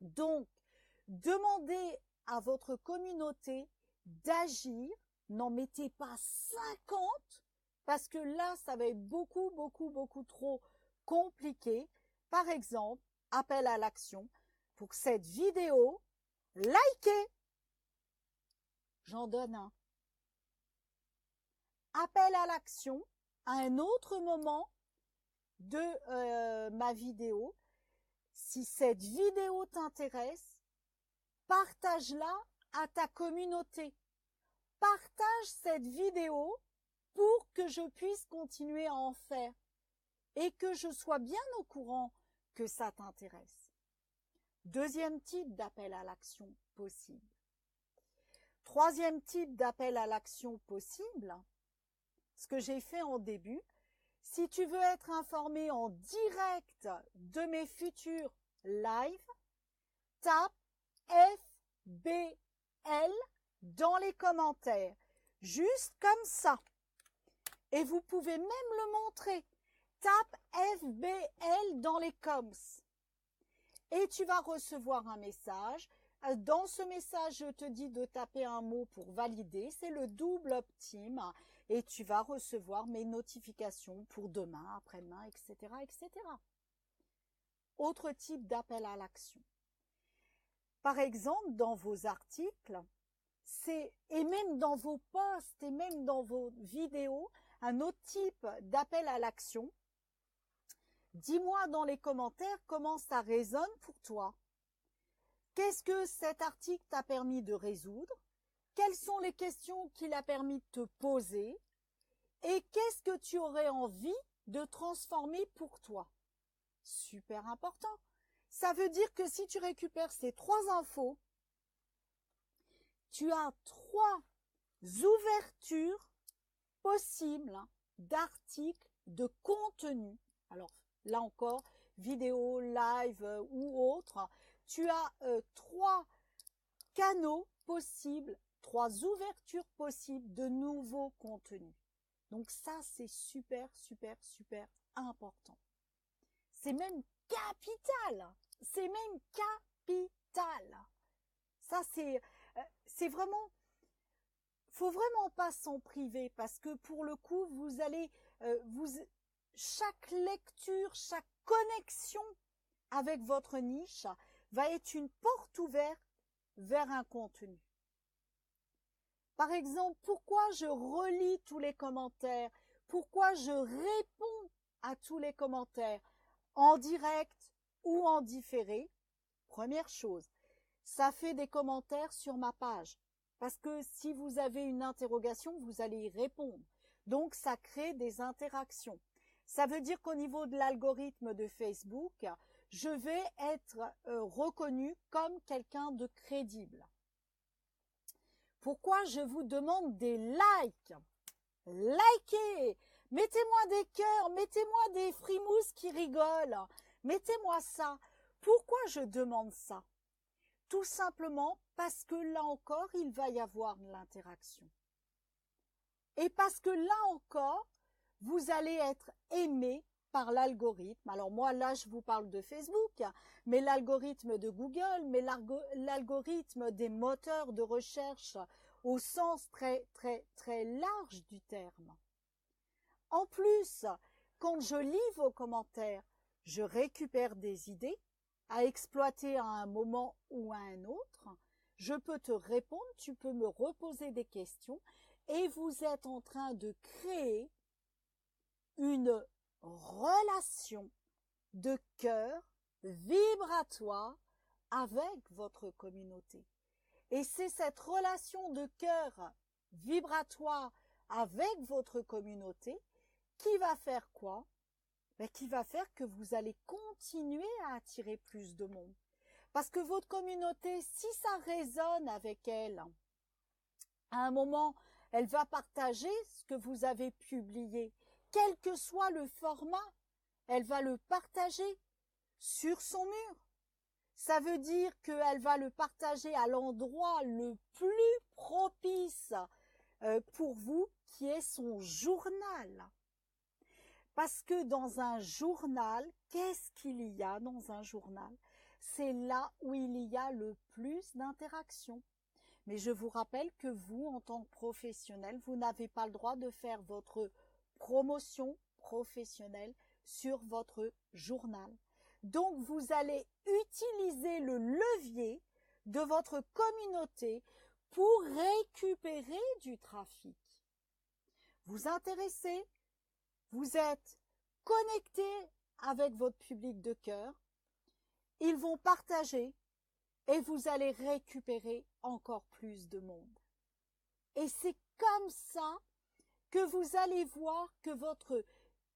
Donc, demandez à votre communauté d'agir, n'en mettez pas 50, parce que là, ça va être beaucoup trop compliqué. Par exemple, appel à l'action. Pour cette vidéo, likez. J'en donne un. Appel à l'action à un autre moment de ma vidéo. Si cette vidéo t'intéresse, partage-la à ta communauté. Partage cette vidéo pour que je puisse continuer à en faire et que je sois bien au courant que ça t'intéresse. Deuxième type d'appel à l'action possible. Troisième type d'appel à l'action possible, ce que j'ai fait en début, si tu veux être informé en direct de mes futurs lives, tape FBL dans les commentaires, juste comme ça. Et vous pouvez même le montrer. Tape FBL dans les coms. et tu vas recevoir un message. Dans ce message, je te dis de taper un mot pour valider. C'est le double opt-in et tu vas recevoir mes notifications pour demain, après-demain, etc., etc. Autre type d'appel à l'action. Par exemple, dans vos articles, et même dans vos posts et même dans vos vidéos, un autre type d'appel à l'action. Dis-moi dans les commentaires comment ça résonne pour toi. Qu'est-ce que cet article t'a permis de résoudre? Quelles sont les questions qu'il a permis de te poser? Et qu'est-ce que tu aurais envie de transformer pour toi? Super important. Ça veut dire que si tu récupères ces 3 infos, tu as 3 ouvertures possibles d'articles, de contenu. Alors là encore, vidéo, live ou autre, tu as 3 canaux possibles, 3 ouvertures possibles de nouveaux contenus. Donc ça, c'est super, super, super important. C'est même capital. C'est même capital. Ça, c'est vraiment, faut vraiment pas s'en priver parce que pour le coup, vous allez, chaque lecture, chaque connexion avec votre niche va être une porte ouverte vers un contenu. Par exemple, pourquoi je relis tous les commentaires? Pourquoi je réponds à tous les commentaires en direct ou en différé? Première chose, ça fait des commentaires sur ma page. Parce que si vous avez une interrogation, vous allez y répondre. Donc, ça crée des interactions. Ça veut dire qu'au niveau de l'algorithme de Facebook, je vais être reconnu comme quelqu'un de crédible. Pourquoi je vous demande des likes? Likez! Mettez-moi des cœurs, mettez-moi des frimousses qui rigolent. Mettez-moi ça. Pourquoi je demande ça? Tout simplement parce que là encore, il va y avoir de l'interaction. Et parce que là encore, vous allez être aimé par l'algorithme. Alors moi, là, je vous parle de Facebook, mais l'algorithme de Google, mais l'algorithme des moteurs de recherche au sens très, très, très large du terme. En plus, quand je lis vos commentaires, je récupère des idées à exploiter à un moment ou à un autre. Je peux te répondre, tu peux me reposer des questions et vous êtes en train de créer une relation de cœur vibratoire avec votre communauté. Et c'est cette relation de cœur vibratoire avec votre communauté qui va faire quoi? Qui va faire que vous allez continuer à attirer plus de monde. Parce que votre communauté, si ça résonne avec elle, à un moment, elle va partager ce que vous avez publié. Quel que soit le format, elle va le partager sur son mur. Ça veut dire qu'elle va le partager à l'endroit le plus propice pour vous, qui est son journal. Parce que dans un journal, qu'est-ce qu'il y a dans un journal? C'est là où il y a le plus d'interactions. Mais je vous rappelle que vous, en tant que professionnel, vous n'avez pas le droit de faire votre promotion professionnelle sur votre journal. Donc, vous allez utiliser le levier de votre communauté pour récupérer du trafic. Vous intéressez, vous êtes connecté avec votre public de cœur, ils vont partager et vous allez récupérer encore plus de monde. Et c'est comme ça que vous allez voir que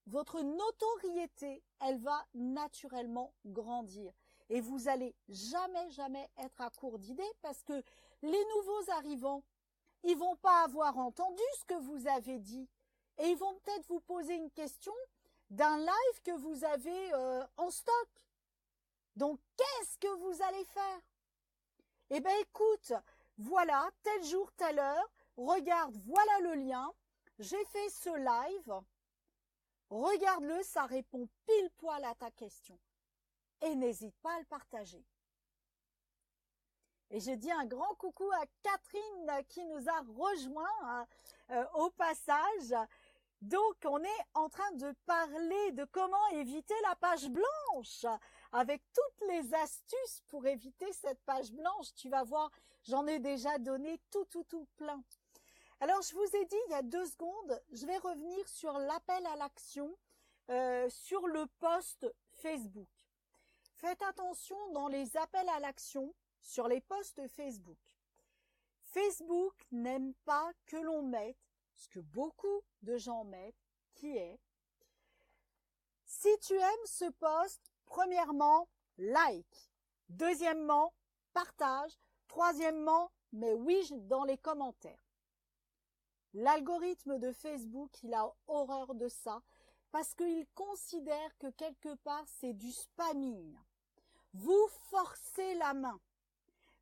votre notoriété, elle va naturellement grandir. Et vous allez jamais être à court d'idées parce que les nouveaux arrivants, ils vont pas avoir entendu ce que vous avez dit. Et ils vont peut-être vous poser une question d'un live que vous avez en stock. Donc, qu'est-ce que vous allez faire? Eh bien, écoute, voilà, tel jour, telle heure, regarde, voilà le lien, j'ai fait ce live, regarde-le, ça répond pile poil à ta question. et n'hésite pas à le partager. Et je dis un grand coucou à Catherine qui nous a rejoint au passage. Donc, on est en train de parler de comment éviter la page blanche avec toutes les astuces pour éviter cette page blanche. Tu vas voir, j'en ai déjà donné tout plein. Alors, je vous ai dit il y a 2 secondes, je vais revenir sur l'appel à l'action sur le post Facebook. Faites attention dans les appels à l'action sur les posts Facebook. Facebook n'aime pas que l'on mette ce que beaucoup de gens mettent, qui est si tu aimes ce post, premièrement, like. Deuxièmement, partage. Troisièmement, mets oui dans les commentaires. L'algorithme de Facebook, il a horreur de ça parce qu'il considère que quelque part, c'est du spamming. Vous forcez la main.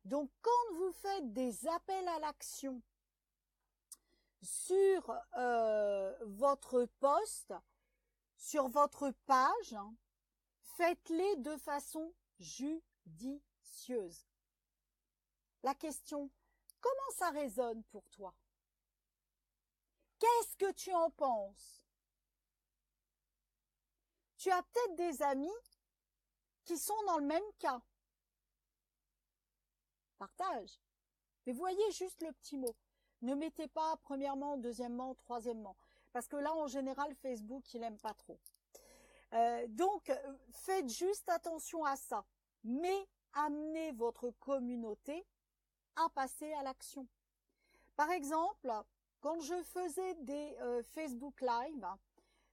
Donc, quand vous faites des appels à l'action sur votre post, sur votre page, faites-les de façon judicieuse. La question, comment ça résonne pour toi? Qu'est-ce que tu en penses? Tu as peut-être des amis qui sont dans le même cas. Partage. Mais voyez juste le petit mot. Ne mettez pas premièrement, deuxièmement, troisièmement. Parce que là, en général, Facebook, il n'aime pas trop. Donc, faites juste attention à ça. Mais amenez votre communauté à passer à l'action. Par exemple, quand je faisais des Facebook Live,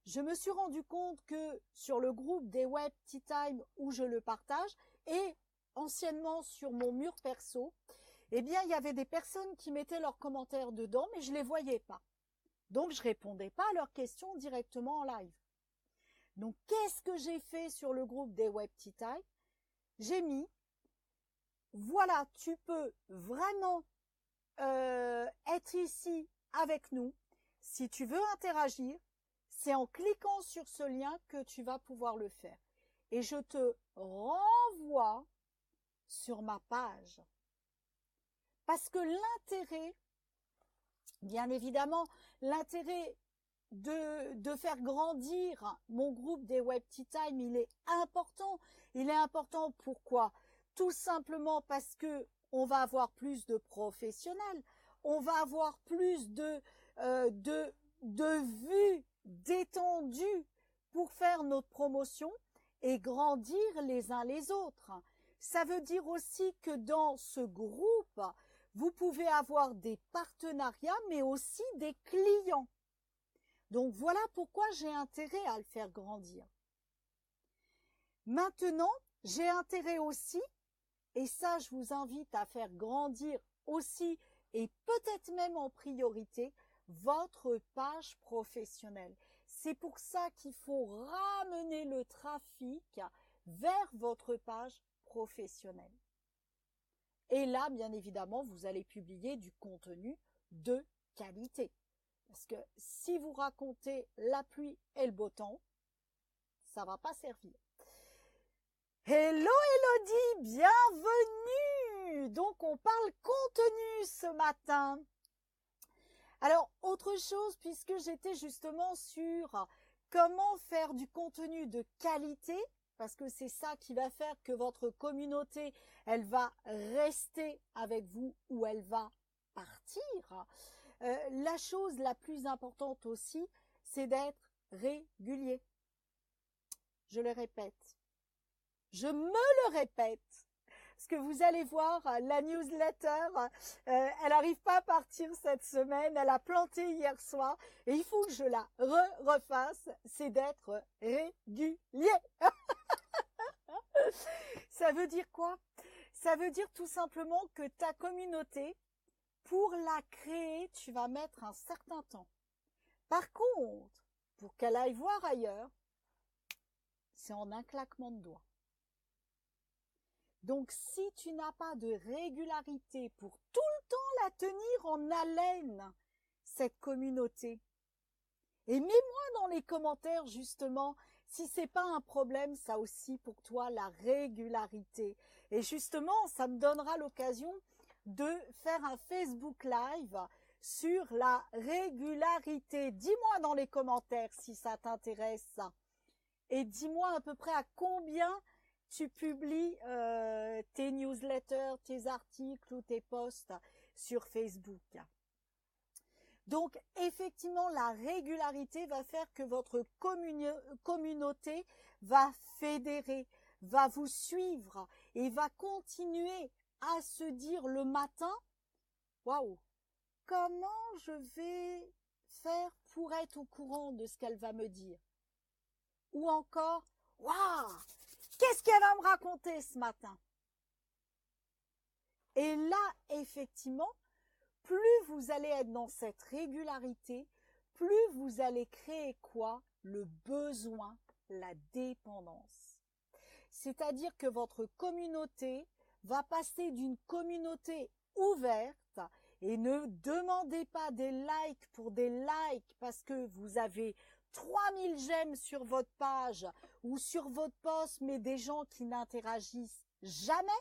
je me suis rendu compte que sur le groupe des Web Tea Time où je le partage et anciennement sur mon mur perso, eh bien, il y avait des personnes qui mettaient leurs commentaires dedans, mais je les voyais pas. Donc, je répondais pas à leurs questions directement en live. Donc, qu'est-ce que j'ai fait sur le groupe des Web Tea Time? J'ai mis, voilà, tu peux vraiment être ici avec nous. Si tu veux interagir, c'est en cliquant sur ce lien que tu vas pouvoir le faire. Et je te renvoie sur ma page. Parce que l'intérêt, bien évidemment, l'intérêt de faire grandir mon groupe des Web Tea Time, il est important. Il est important pourquoi? Tout simplement parce que on va avoir plus de professionnels, on va avoir plus de vues détendues pour faire notre promotion et grandir les uns les autres. Ça veut dire aussi que dans ce groupe, vous pouvez avoir des partenariats, mais aussi des clients. Donc voilà pourquoi j'ai intérêt à le faire grandir. Maintenant, j'ai intérêt aussi, et ça je vous invite à faire grandir aussi, et peut-être même en priorité, votre page professionnelle. C'est pour ça qu'il faut ramener le trafic vers votre page professionnelle. Et là, bien évidemment, vous allez publier du contenu de qualité. Parce que si vous racontez la pluie et le beau temps, ça va pas servir. Hello Elodie, bienvenue! Donc on parle contenu ce matin. Alors, autre chose, puisque j'étais justement sur comment faire du contenu de qualité, parce que c'est ça qui va faire que votre communauté, elle va rester avec vous ou elle va partir. La chose la plus importante aussi, c'est d'être régulier. Je le répète. Je me le répète. Parce que vous allez voir, la newsletter, elle n'arrive pas à partir cette semaine. Elle a planté hier soir. Et il faut que je la refasse. C'est d'être régulier. Ça veut dire quoi? Ça veut dire tout simplement que ta communauté, pour la créer, tu vas mettre un certain temps. Par contre, pour qu'elle aille voir ailleurs, c'est en un claquement de doigts. Donc, si tu n'as pas de régularité pour tout le temps la tenir en haleine, cette communauté, et mets-moi dans les commentaires justement si c'est pas un problème, ça aussi pour toi, la régularité. Et justement, ça me donnera l'occasion de faire un Facebook Live sur la régularité. Dis-moi dans les commentaires si ça t'intéresse. Et dis-moi à peu près à combien tu publies tes newsletters, tes articles ou tes posts sur Facebook. Donc, effectivement, la régularité va faire que votre communauté va fédérer, va vous suivre et va continuer à se dire le matin, waouh, comment je vais faire pour être au courant de ce qu'elle va me dire? Ou encore, waouh, qu'est-ce qu'elle va me raconter ce matin? Et là, effectivement, plus vous allez être dans cette régularité, plus vous allez créer quoi? Le besoin, la dépendance. C'est-à-dire que votre communauté va passer d'une communauté ouverte et ne demandez pas des likes pour des likes parce que vous avez 3000 j'aime sur votre page ou sur votre post, mais des gens qui n'interagissent jamais.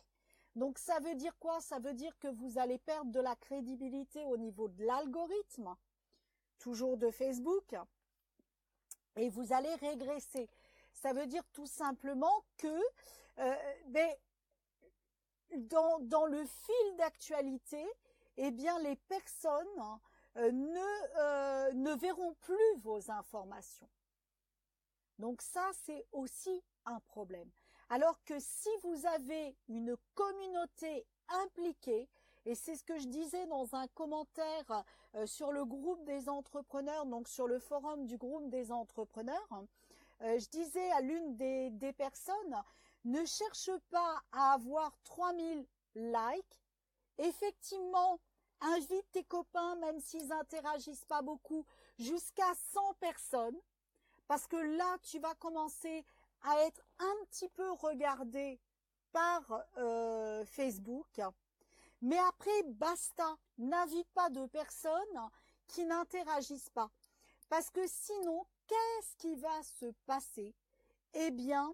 Donc ça veut dire quoi? Ça veut dire que vous allez perdre de la crédibilité au niveau de l'algorithme, toujours de Facebook, et vous allez régresser. Ça veut dire tout simplement que dans le fil d'actualité, eh bien les personnes ne verront plus vos informations. Donc ça, c'est aussi un problème. Alors que si vous avez une communauté impliquée, et c'est ce que je disais dans un commentaire sur le groupe des entrepreneurs, donc sur le forum du groupe des entrepreneurs, je disais à l'une des personnes, ne cherche pas à avoir 3000 likes. Effectivement, invite tes copains, même s'ils n'interagissent pas beaucoup, jusqu'à 100 personnes. Parce que là, tu vas commencer à être un petit peu regardé par Facebook. Mais après, basta. N'invite pas de personnes qui n'interagissent pas. Parce que sinon, qu'est-ce qui va se passer? Eh bien,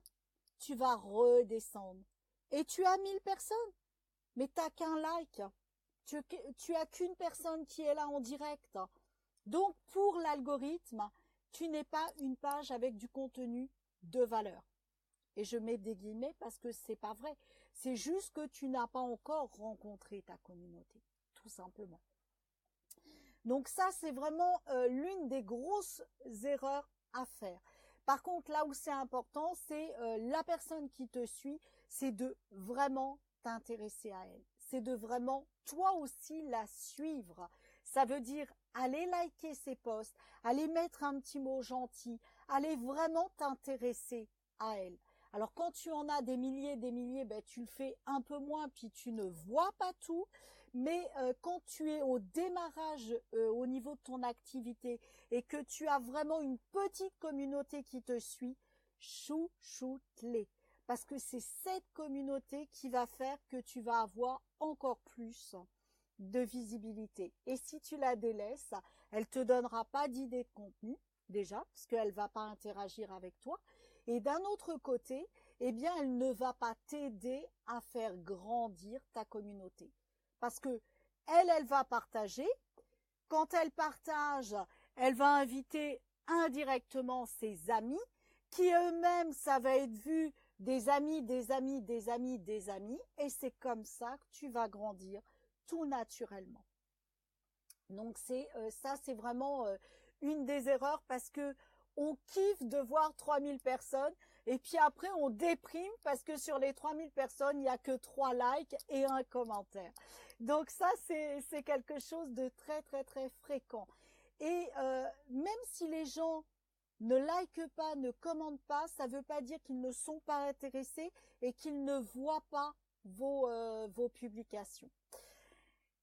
tu vas redescendre. Et tu as 1000 personnes. Mais tu n'as qu'un like. Tu as qu'une personne qui est là en direct. Donc, pour l'algorithme, tu n'es pas une page avec du contenu de valeur. Et je mets des guillemets parce que c'est pas vrai. C'est juste que tu n'as pas encore rencontré ta communauté, tout simplement. Donc ça, c'est vraiment l'une des grosses erreurs à faire. Par contre, là où c'est important, c'est la personne qui te suit, c'est de vraiment t'intéresser à elle. C'est de vraiment, toi aussi, la suivre. Ça veut dire aller liker ses posts, aller mettre un petit mot gentil, aller vraiment t'intéresser à elle. Alors quand tu en as des milliers, ben, tu le fais un peu moins, puis tu ne vois pas tout. Mais quand tu es au démarrage au niveau de ton activité et que tu as vraiment une petite communauté qui te suit, chouchoute-les. Parce que c'est cette communauté qui va faire que tu vas avoir encore plus de visibilité. Et si tu la délaisses, elle te donnera pas d'idée de contenu, déjà, parce qu'elle va pas interagir avec toi. Et d'un autre côté, eh bien, elle ne va pas t'aider à faire grandir ta communauté. Parce que elle va partager. Quand elle partage, elle va inviter indirectement ses amis, qui eux-mêmes, ça va être vu des amis, des amis, des amis, des amis. Et c'est comme ça que tu vas grandir tout naturellement. Donc ça, c'est vraiment une des erreurs parce que on kiffe de voir 3000 personnes et puis après on déprime parce que sur les 3000 personnes, il n'y a que 3 likes et un commentaire. Donc ça, c'est quelque chose de très, très, très fréquent. Et même si les gens ne likent pas, ne commentent pas, ça ne veut pas dire qu'ils ne sont pas intéressés et qu'ils ne voient pas vos publications.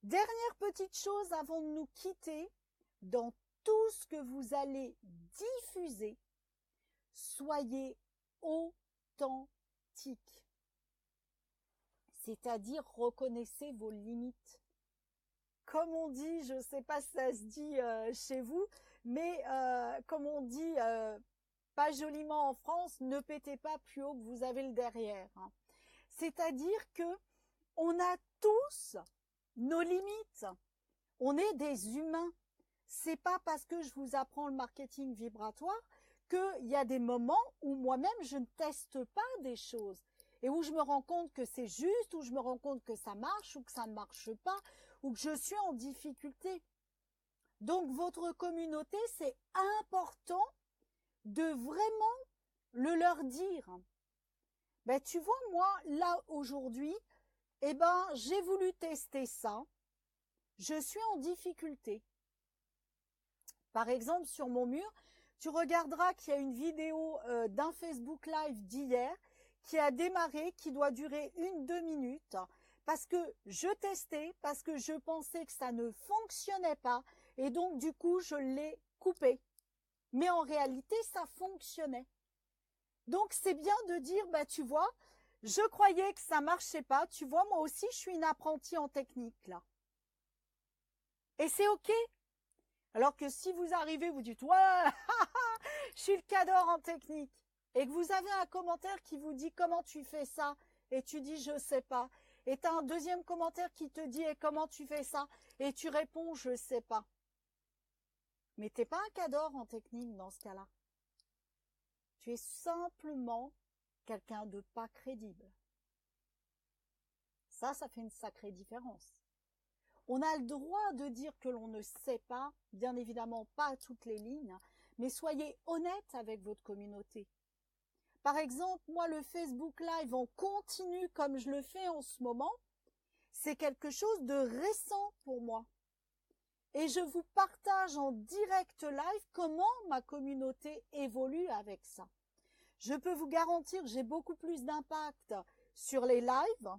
Dernière petite chose avant de nous quitter, dans tout ce que vous allez diffuser, soyez authentique. C'est-à-dire reconnaissez vos limites. Comme on dit, je ne sais pas si ça se dit chez vous, mais comme on dit, pas joliment en France, ne pétez pas plus haut que vous avez le derrière. Hein. C'est-à-dire que on a tous nos limites. On est des humains. C'est pas parce que je vous apprends le marketing vibratoire qu'il y a des moments où moi-même je ne teste pas des choses et où je me rends compte que c'est juste, où je me rends compte que ça marche ou que ça ne marche pas, ou que je suis en difficulté. Donc votre communauté, c'est important de vraiment le leur dire. Ben tu vois, moi, là aujourd'hui, eh ben j'ai voulu tester ça. Je suis en difficulté. Par exemple, sur mon mur, tu regarderas qu'il y a une vidéo d'un Facebook Live d'hier qui a démarré, qui doit durer 1-2 minutes, parce que je testais, parce que je pensais que ça ne fonctionnait pas, et donc du coup, je l'ai coupé. Mais en réalité, ça fonctionnait. Donc, c'est bien de dire, bah tu vois, je croyais que ça marchait pas, tu vois, moi aussi, je suis une apprentie en technique, là. Et c'est OK. Alors que si vous arrivez, vous dites, ouais, je suis le cador en technique, et que vous avez un commentaire qui vous dit comment tu fais ça, et tu dis je sais pas, et tu as un deuxième commentaire qui te dit et comment tu fais ça, et tu réponds je sais pas. Mais t'es pas un cador en technique dans ce cas-là. Tu es simplement quelqu'un de pas crédible. Ça fait une sacrée différence. On a le droit de dire que l'on ne sait pas, bien évidemment pas à toutes les lignes, mais soyez honnête avec votre communauté. Par exemple, moi, le Facebook Live en continu, comme je le fais en ce moment, c'est quelque chose de récent pour moi. Et je vous partage en direct live comment ma communauté évolue avec ça. Je peux vous garantir que j'ai beaucoup plus d'impact sur les lives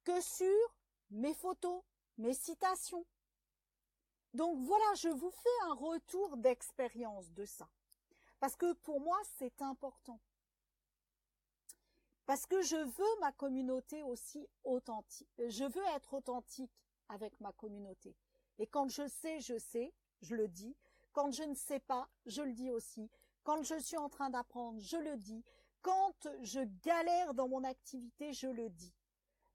que sur mes photos, mes citations. Donc voilà, je vous fais un retour d'expérience de ça. Parce que pour moi, c'est important. Parce que je veux ma communauté aussi authentique. Je veux être authentique avec ma communauté. Et quand je sais, je le dis. Quand je ne sais pas, je le dis aussi. Quand je suis en train d'apprendre, je le dis. Quand je galère dans mon activité, je le dis.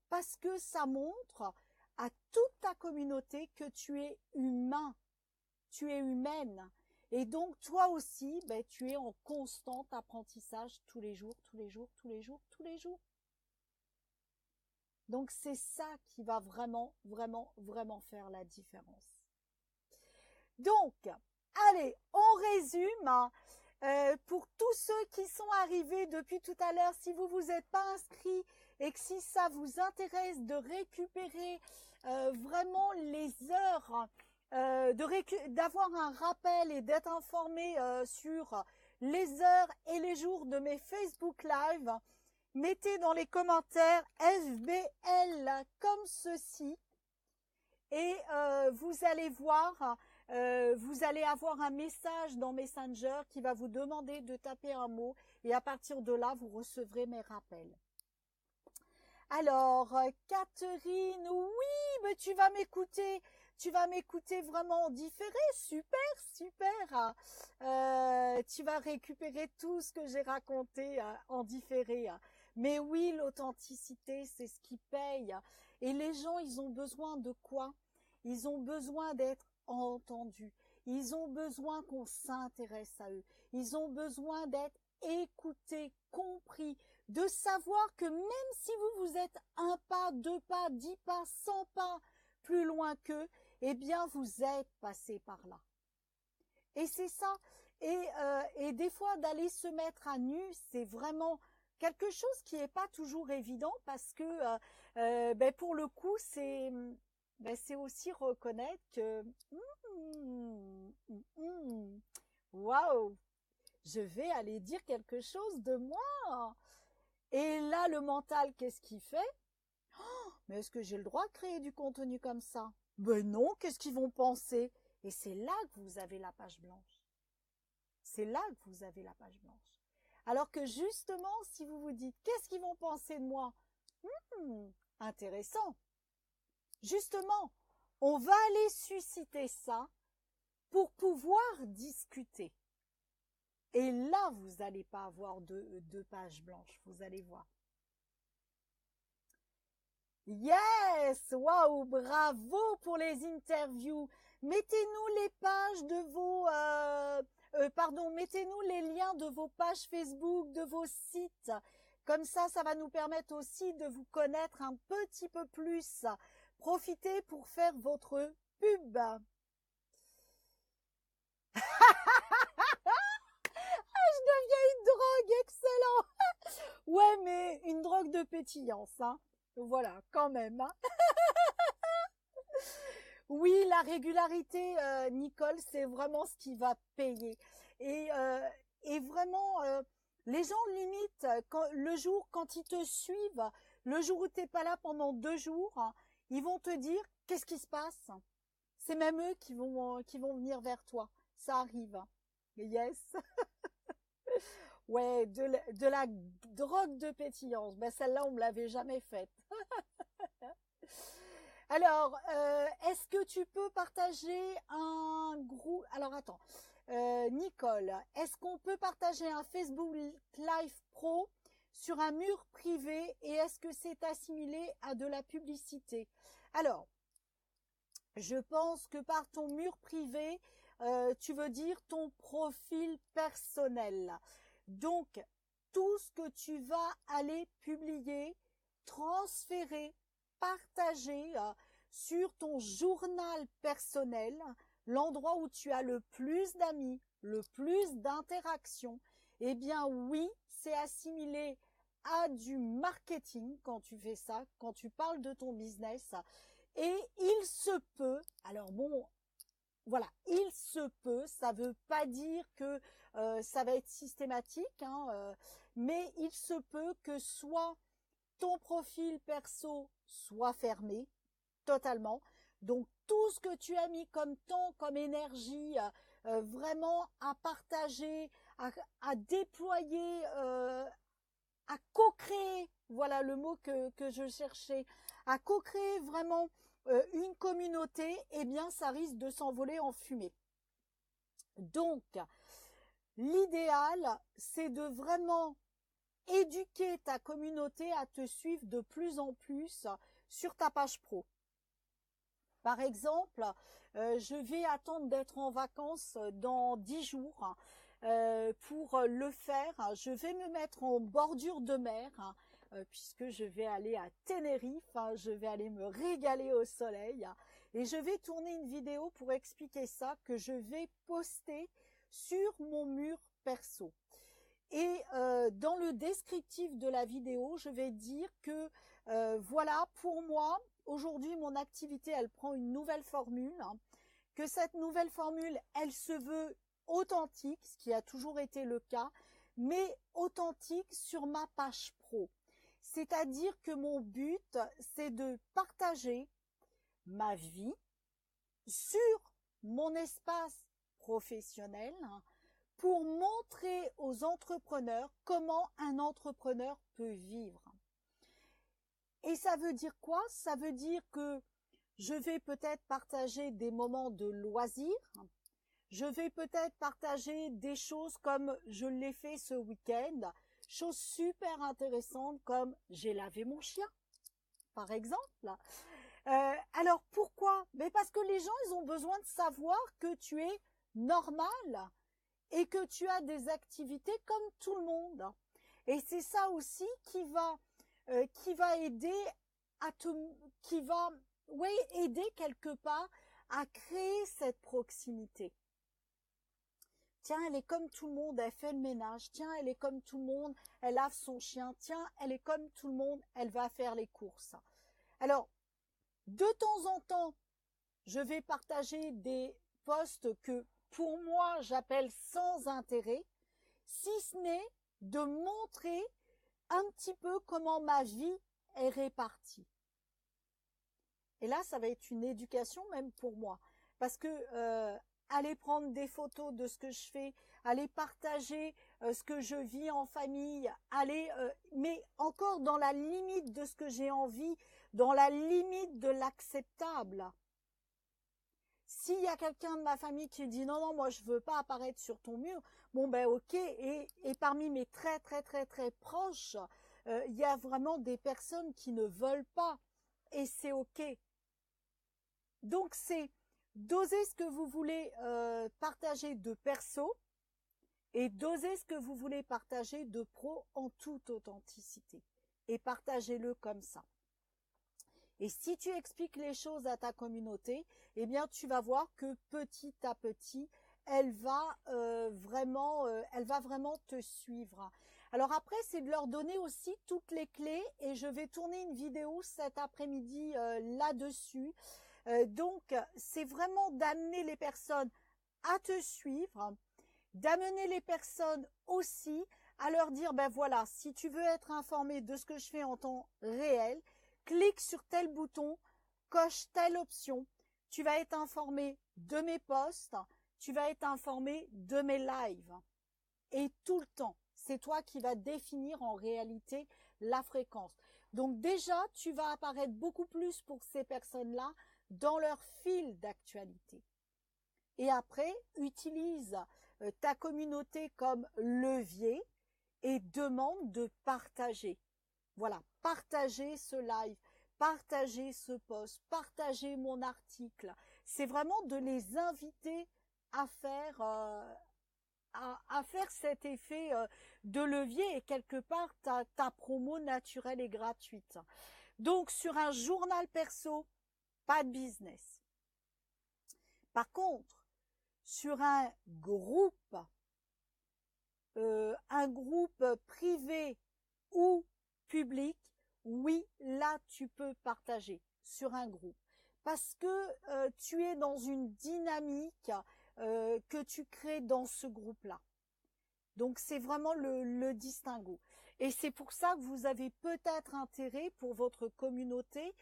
Parce que ça montre à toute ta communauté que tu es humain, tu es humaine. Et donc, toi aussi, ben, tu es en constant apprentissage tous les jours, tous les jours, tous les jours, tous les jours. Donc, c'est ça qui va vraiment, vraiment, vraiment faire la différence. Donc, allez, on résume. Pour tous ceux qui sont arrivés depuis tout à l'heure, si vous vous êtes pas inscrits et que si ça vous intéresse de récupérer vraiment les heures, d'avoir un rappel et d'être informé sur les heures et les jours de mes Facebook Live, mettez dans les commentaires FBL comme ceci et vous allez voir, vous allez avoir un message dans Messenger qui va vous demander de taper un mot et à partir de là, vous recevrez mes rappels. Alors, Catherine, oui, mais tu vas m'écouter vraiment en différé, super, super. Tu vas récupérer tout ce que j'ai raconté en différé. Mais oui, l'authenticité, c'est ce qui paye. Et les gens, ils ont besoin de quoi? Ils ont besoin d'être entendus. Ils ont besoin qu'on s'intéresse à eux. Ils ont besoin d'être écoutés, compris, de savoir que même si vous êtes un pas, 2 pas, 10 pas, 100 pas plus loin qu'eux, eh bien, vous êtes passé par là. Et c'est ça. Et des fois, d'aller se mettre à nu, c'est vraiment quelque chose qui n'est pas toujours évident parce que, ben, pour le coup, c'est aussi reconnaître que, waouh, je vais aller dire quelque chose de moi. Et là, le mental, qu'est-ce qu'il fait? Oh, mais est-ce que j'ai le droit de créer du contenu comme ça? Ben non, qu'est-ce qu'ils vont penser? Et c'est là que vous avez la page blanche. C'est là que vous avez la page blanche. Alors que justement, si vous vous dites, qu'est-ce qu'ils vont penser de moi? Intéressant. Justement, on va aller susciter ça pour pouvoir discuter. Et là, vous n'allez pas avoir de pages blanches, vous allez voir. Yes! Waouh! Bravo pour les interviews. Mettez-nous les pages de vos... mettez-nous les liens de vos pages Facebook, de vos sites. Comme ça va nous permettre aussi de vous connaître un petit peu plus. Profitez pour faire votre pub. Je deviens une drogue, excellent. Ouais, mais une drogue de pétillance, hein. Voilà, quand même. Hein. Oui, la régularité, Nicole, c'est vraiment ce qui va payer. Et vraiment, les gens limite le jour quand ils te suivent, le jour où t'es pas là pendant 2 jours, hein, ils vont te dire qu'est-ce qui se passe. C'est même eux qui vont venir vers toi. Ça arrive. Hein. Yes. Ouais, de la drogue de pétillance. Ben celle-là, on me l'avait jamais faite. Alors, est-ce que tu peux partager un groupe? Alors, attends. Nicole, est-ce qu'on peut partager un Facebook Live Pro sur un mur privé et est-ce que c'est assimilé à de la publicité? Alors, je pense que par ton mur privé, tu veux dire ton profil personnel. Donc, tout ce que tu vas aller publier, transférer, partager sur ton journal personnel, l'endroit où tu as le plus d'amis, le plus d'interactions, eh bien oui, c'est assimilé à du marketing quand tu fais ça, quand tu parles de ton business. Et il se peut, alors bon, voilà, il se peut, ça ne veut pas dire que ça va être systématique, hein, mais il se peut que soit ton profil perso soit fermé totalement. Donc tout ce que tu as mis comme temps, comme énergie, vraiment à partager, à déployer, à co-créer, voilà le mot que je cherchais, à co-créer vraiment une communauté, eh bien ça risque de s'envoler en fumée. Donc, l'idéal, c'est de vraiment éduquer ta communauté à te suivre de plus en plus sur ta page pro. Par exemple, je vais attendre d'être en vacances dans 10 jours pour le faire. Je vais me mettre en bordure de mer puisque je vais aller à Tenerife. Je vais aller me régaler au soleil et je vais tourner une vidéo pour expliquer ça que je vais poster sur mon mur perso. Et dans le descriptif de la vidéo, je vais dire que voilà, pour moi, aujourd'hui, mon activité, elle prend une nouvelle formule, hein, que cette nouvelle formule, elle se veut authentique, ce qui a toujours été le cas, mais authentique sur ma page pro. C'est-à-dire que mon but, c'est de partager ma vie sur mon espace professionnel, hein, pour montrer aux entrepreneurs comment un entrepreneur peut vivre. Et ça veut dire quoi? Ça veut dire que je vais peut-être partager des moments de loisirs, je vais peut-être partager des choses comme je l'ai fait ce week-end, choses super intéressantes comme j'ai lavé mon chien, par exemple. Alors pourquoi? Mais parce que les gens, ils ont besoin de savoir que tu es normal et que tu as des activités comme tout le monde. Et c'est ça aussi qui va aider aider quelque part à créer cette proximité. Tiens, elle est comme tout le monde, elle fait le ménage. Tiens, elle est comme tout le monde, elle lave son chien. Tiens, elle est comme tout le monde, elle va faire les courses. Alors, de temps en temps, je vais partager des posts que, pour moi, j'appelle sans intérêt, si ce n'est de montrer un petit peu comment ma vie est répartie. Et là, ça va être une éducation même pour moi. Parce que aller prendre des photos de ce que je fais, aller partager ce que je vis en famille, mais encore dans la limite de ce que j'ai envie, dans la limite de l'acceptable. S'il y a quelqu'un de ma famille qui dit non, non, moi je veux pas apparaître sur ton mur, bon ben ok, et parmi mes très très très très proches, il y a vraiment des personnes qui ne veulent pas, et c'est ok. Donc c'est doser ce que vous voulez partager de perso, et doser ce que vous voulez partager de pro en toute authenticité. Et partagez-le comme ça. Et si tu expliques les choses à ta communauté, eh bien, tu vas voir que petit à petit, elle va vraiment te suivre. Alors après, c'est de leur donner aussi toutes les clés et je vais tourner une vidéo cet après-midi là-dessus. Donc, c'est vraiment d'amener les personnes à te suivre, d'amener les personnes aussi à leur dire, ben voilà, si tu veux être informé de ce que je fais en temps réel, clique sur tel bouton, coche telle option, tu vas être informé de mes posts, tu vas être informé de mes lives. Et tout le temps, c'est toi qui vas définir en réalité la fréquence. Donc déjà, tu vas apparaître beaucoup plus pour ces personnes-là dans leur fil d'actualité. Et après, utilise ta communauté comme levier et demande de partager. Voilà, partagez ce live, partagez ce post, partagez mon article. C'est vraiment de les inviter à faire, à faire cet effet de levier et quelque part ta promo naturelle et gratuite. Donc sur un journal perso, pas de business. Par contre, sur un groupe privé ou public, oui, là tu peux partager sur un groupe parce que tu es dans une dynamique que tu crées dans ce groupe-là. Donc c'est vraiment le distinguo. Et c'est pour ça que vous avez peut-être intérêt pour votre communauté,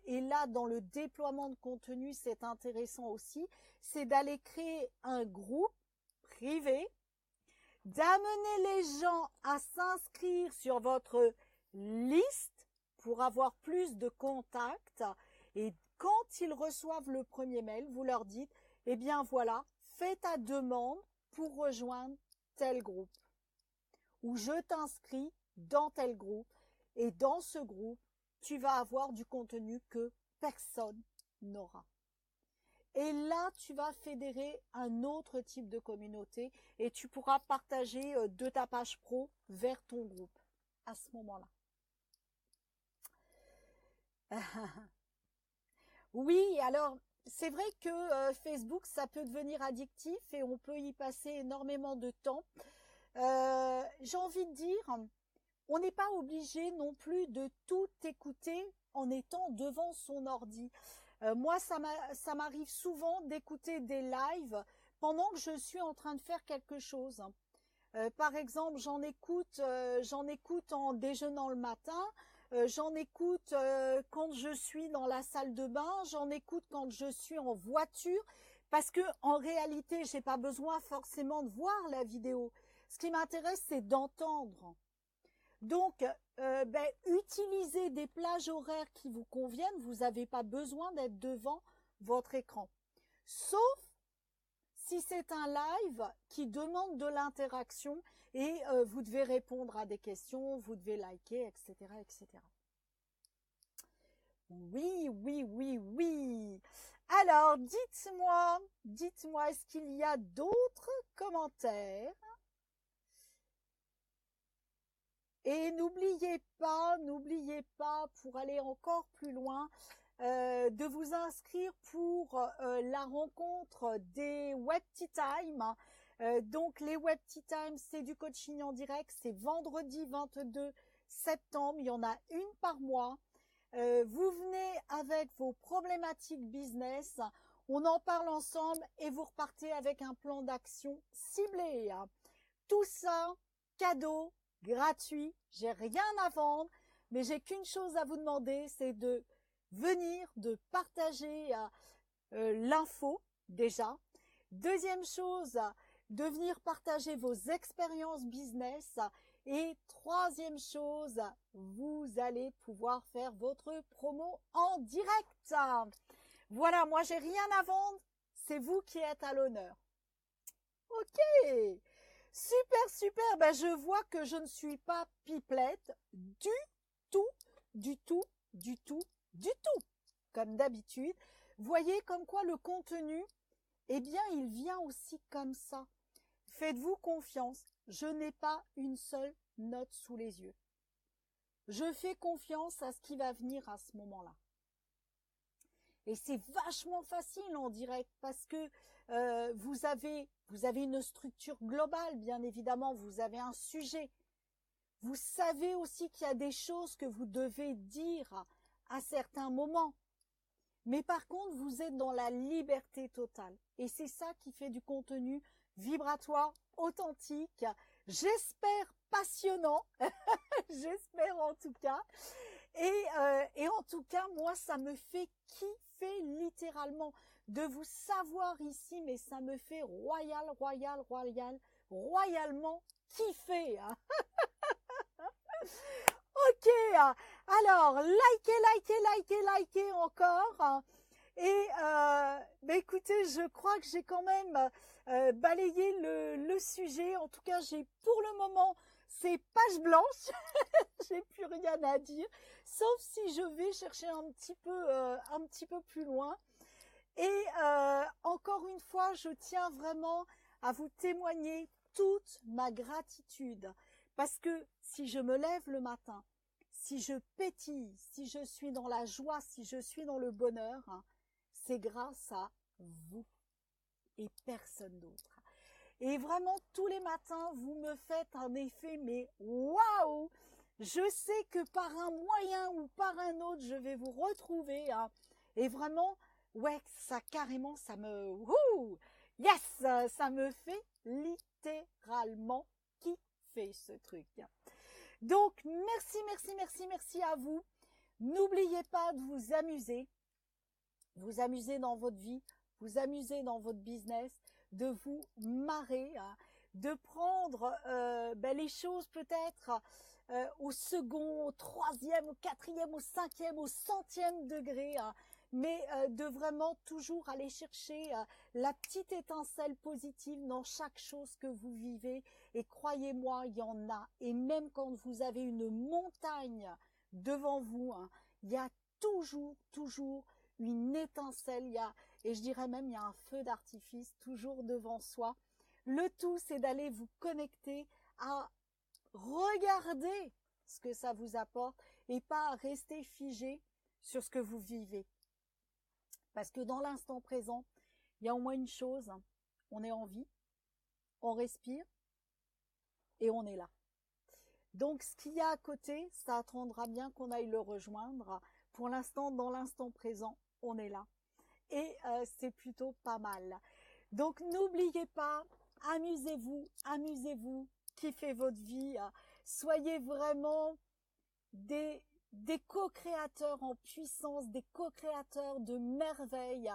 et là dans le déploiement de contenu c'est intéressant aussi, c'est d'aller créer un groupe privé, d'amener les gens à s'inscrire sur votre liste pour avoir plus de contacts. Et quand ils reçoivent le premier mail, vous leur dites, eh bien voilà, fais ta demande pour rejoindre tel groupe. Ou je t'inscris dans tel groupe. Et dans ce groupe, tu vas avoir du contenu que personne n'aura. Et là, tu vas fédérer un autre type de communauté et tu pourras partager de ta page pro vers ton groupe à ce moment-là. Oui, alors c'est vrai que Facebook, ça peut devenir addictif et on peut y passer énormément de temps. J'ai envie de dire, on n'est pas obligé non plus de tout écouter en étant devant son ordi. Moi, ça m'arrive souvent d'écouter des lives pendant que je suis en train de faire quelque chose. Par exemple, j'en écoute en déjeunant le matin, j'en écoute quand je suis dans la salle de bain, j'en écoute quand je suis en voiture, parce que en réalité, j'ai pas besoin forcément de voir la vidéo. Ce qui m'intéresse, c'est d'entendre. Donc, utilisez des plages horaires qui vous conviennent. Vous n'avez pas besoin d'être devant votre écran. Sauf si c'est un live qui demande de l'interaction et vous devez répondre à des questions, vous devez liker, etc., etc. Oui, oui, oui, oui. Alors, dites-moi, est-ce qu'il y a d'autres commentaires? Et n'oubliez pas, pour aller encore plus loin, de vous inscrire pour la rencontre des Web Tea Time. Donc les Web Tea Time, c'est du coaching en direct, c'est vendredi 22 septembre, il y en a une par mois. Vous venez avec vos problématiques business, on en parle ensemble et vous repartez avec un plan d'action ciblé. Tout ça, cadeau, gratuit, j'ai rien à vendre, mais j'ai qu'une chose à vous demander, c'est de venir, de partager l'info déjà. Deuxième chose, de venir partager vos expériences business. Et troisième chose, vous allez pouvoir faire votre promo en direct. Voilà, moi j'ai rien à vendre, c'est vous qui êtes à l'honneur. Ok, super, super. Ben, je vois que je ne suis pas pipelette du tout, du tout, du tout, du tout. Comme d'habitude. Voyez comme quoi le contenu, eh bien, il vient aussi comme ça. Faites-vous confiance. Je n'ai pas une seule note sous les yeux. Je fais confiance à ce qui va venir à ce moment-là. Et c'est vachement facile en direct parce que vous avez une structure globale, bien évidemment. Vous avez un sujet. Vous savez aussi qu'il y a des choses que vous devez dire à certains moments. Mais par contre, vous êtes dans la liberté totale. Et c'est ça qui fait du contenu vibratoire, authentique, j'espère passionnant, j'espère en tout cas. Et en tout cas, moi, ça me fait kiffer littéralement de vous savoir ici, mais ça me fait royalement kiffer. Hein. Ok, alors, likez encore. Et écoutez, je crois que j'ai quand même balayé le sujet. En tout cas, j'ai pour le moment, c'est page blanche. J'ai plus rien à dire, sauf si je vais chercher un petit peu plus loin. Et encore une fois, je tiens vraiment à vous témoigner toute ma gratitude. Parce que si je me lève le matin, si je pétille, si je suis dans la joie, si je suis dans le bonheur, hein, c'est grâce à vous et personne d'autre. Et vraiment, tous les matins, vous me faites un effet, mais waouh! Je sais que par un moyen ou par un autre, je vais vous retrouver. Hein, et vraiment, ouais, ça carrément, ça me... Yes! Ça me fait littéralement kiffer ce truc. Donc, merci à vous. N'oubliez pas de vous amuser dans votre vie, vous amuser dans votre business, de vous marrer, hein, de prendre les choses peut-être au second, au troisième, au quatrième, au cinquième, au centième degré, hein, mais de vraiment toujours aller chercher la petite étincelle positive dans chaque chose que vous vivez. Et croyez-moi, il y en a. Et même quand vous avez une montagne devant vous, hein, il y a toujours une étincelle, et je dirais même il y a un feu d'artifice toujours devant soi. Le tout, c'est d'aller vous connecter à regarder ce que ça vous apporte et pas à rester figé sur ce que vous vivez. Parce que dans l'instant présent, il y a au moins une chose, on est en vie, on respire et on est là. Donc ce qu'il y a à côté, ça attendra bien qu'on aille le rejoindre. Pour l'instant, dans l'instant présent, on est là. Et c'est plutôt pas mal. Donc n'oubliez pas, amusez-vous, kiffez votre vie. Soyez vraiment des co-créateurs en puissance, des co-créateurs de merveilles.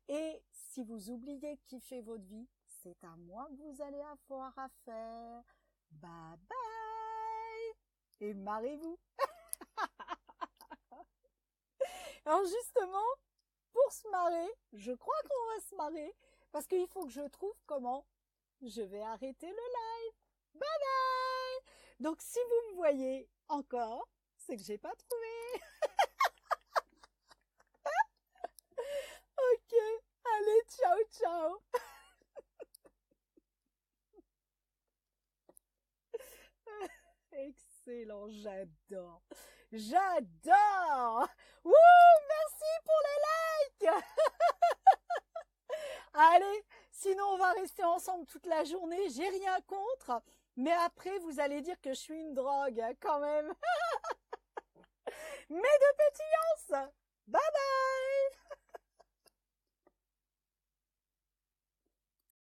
Et si vous oubliez de kiffer votre vie, c'est à moi que vous allez avoir à faire. Bye bye et marrez-vous. Alors justement, pour se marrer, je crois qu'on va se marrer parce qu'il faut que je trouve comment je vais arrêter le live. Bye bye. Donc si vous me voyez encore, c'est que j'ai pas trouvé. Ok, allez, ciao. Excellent, j'adore. Wouh, merci pour les likes. Allez, sinon on va rester ensemble toute la journée, j'ai rien contre. Mais après, vous allez dire que je suis une drogue, quand même. Mais de petits